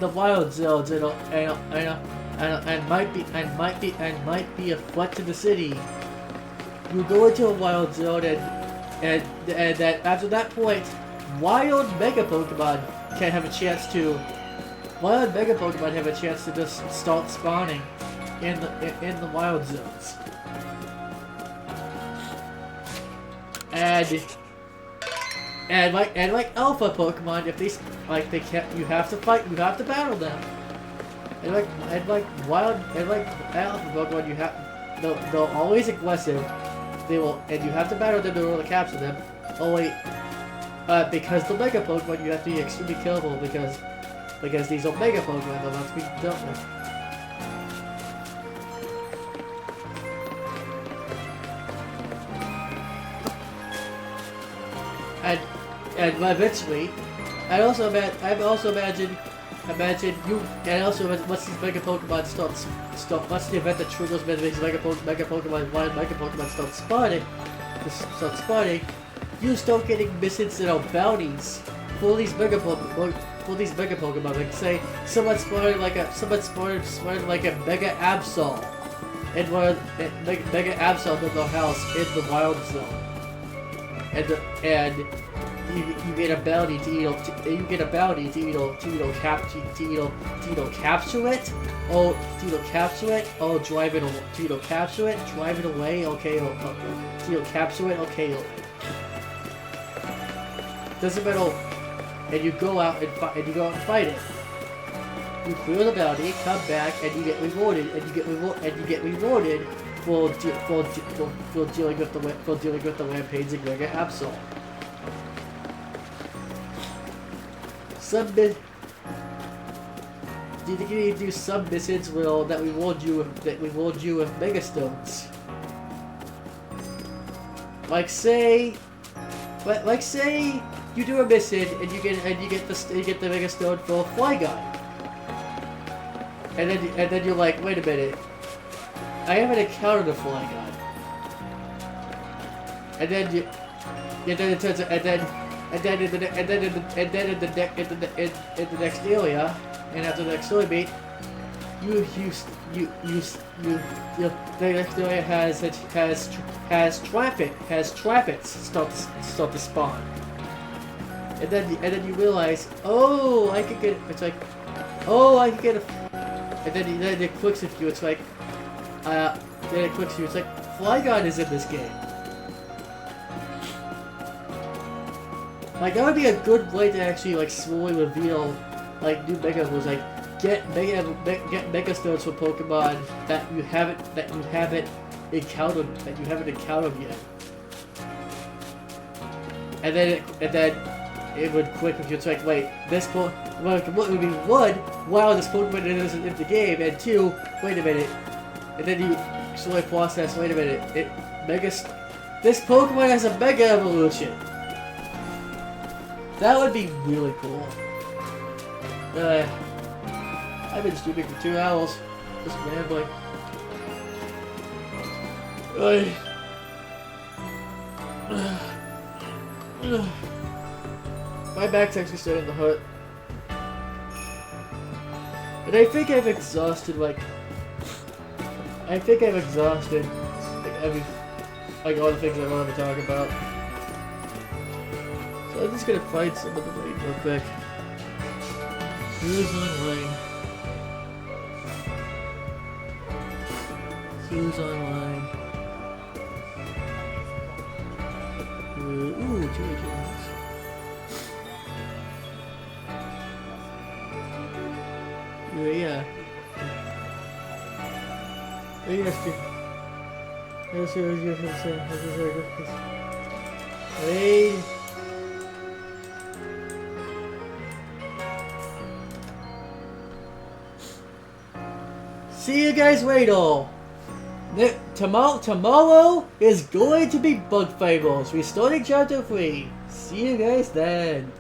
S1: the wild zones and might be a threat to the city. You go into a wild zone and that after that point, wild mega Pokemon have a chance to just start spawning in the wild zones. And like alpha Pokemon, if they you have to battle them. And like alpha Pokemon, they're always aggressive. And you have to battle them in order to capture them. Only because the mega Pokemon, you have to be extremely careful because these are mega Pokemon that have to be dealt with. And eventually, I've also imagined you, and also once these mega Pokemon stop, once the event that triggers these mega Pokemon start spawning, you start getting missions that are bounties for these mega Pokemon. Like say someone spawned like a Mega Absol, and Mega Absol in their house in the wild zone, and you get a bounty to capture it, or drive it away, okay, or capture it, okay. Doesn't matter. And you go out and fight it. You clear the bounty, come back, and you get rewarded, for dealing with the rampaging Mega Absol. Do you think you need to do some missions that reward you with Mega Stones? Like say you do a mission and you get the Mega Stone for a Flygon. And then you're like, wait a minute, I haven't encountered a Flygon. And then in the next area, and after the next story beat, the next area has Trapinch start to spawn. And then you realize, oh, I could get a, and then it clicks with you. It's like, Flygon is in this game. Like that would be a good way to actually like slowly reveal like new Mega moves. Like get Mega Stones for Pokemon that you haven't encountered yet. And then it would click with you. It's like, wait, this Pokemon would be one, wow, this Pokemon isn't in the game, and two, wait a minute. And then you slowly process, wait a minute, this Pokemon has a Mega Evolution. That would be really cool. I've been streaming for 2 hours, just rambling. My back's actually starting to hurt. And I think I've exhausted, like... I think I've exhausted, like, all the things I wanted to talk about. So I'm just gonna find some of the rain real quick. Shoes online. Shoes online. Ooh, cherry cans. Yeah. Yes, hey. See you guys later. Tomorrow is going to be Bug Fables. We're starting chapter 3. See you guys then.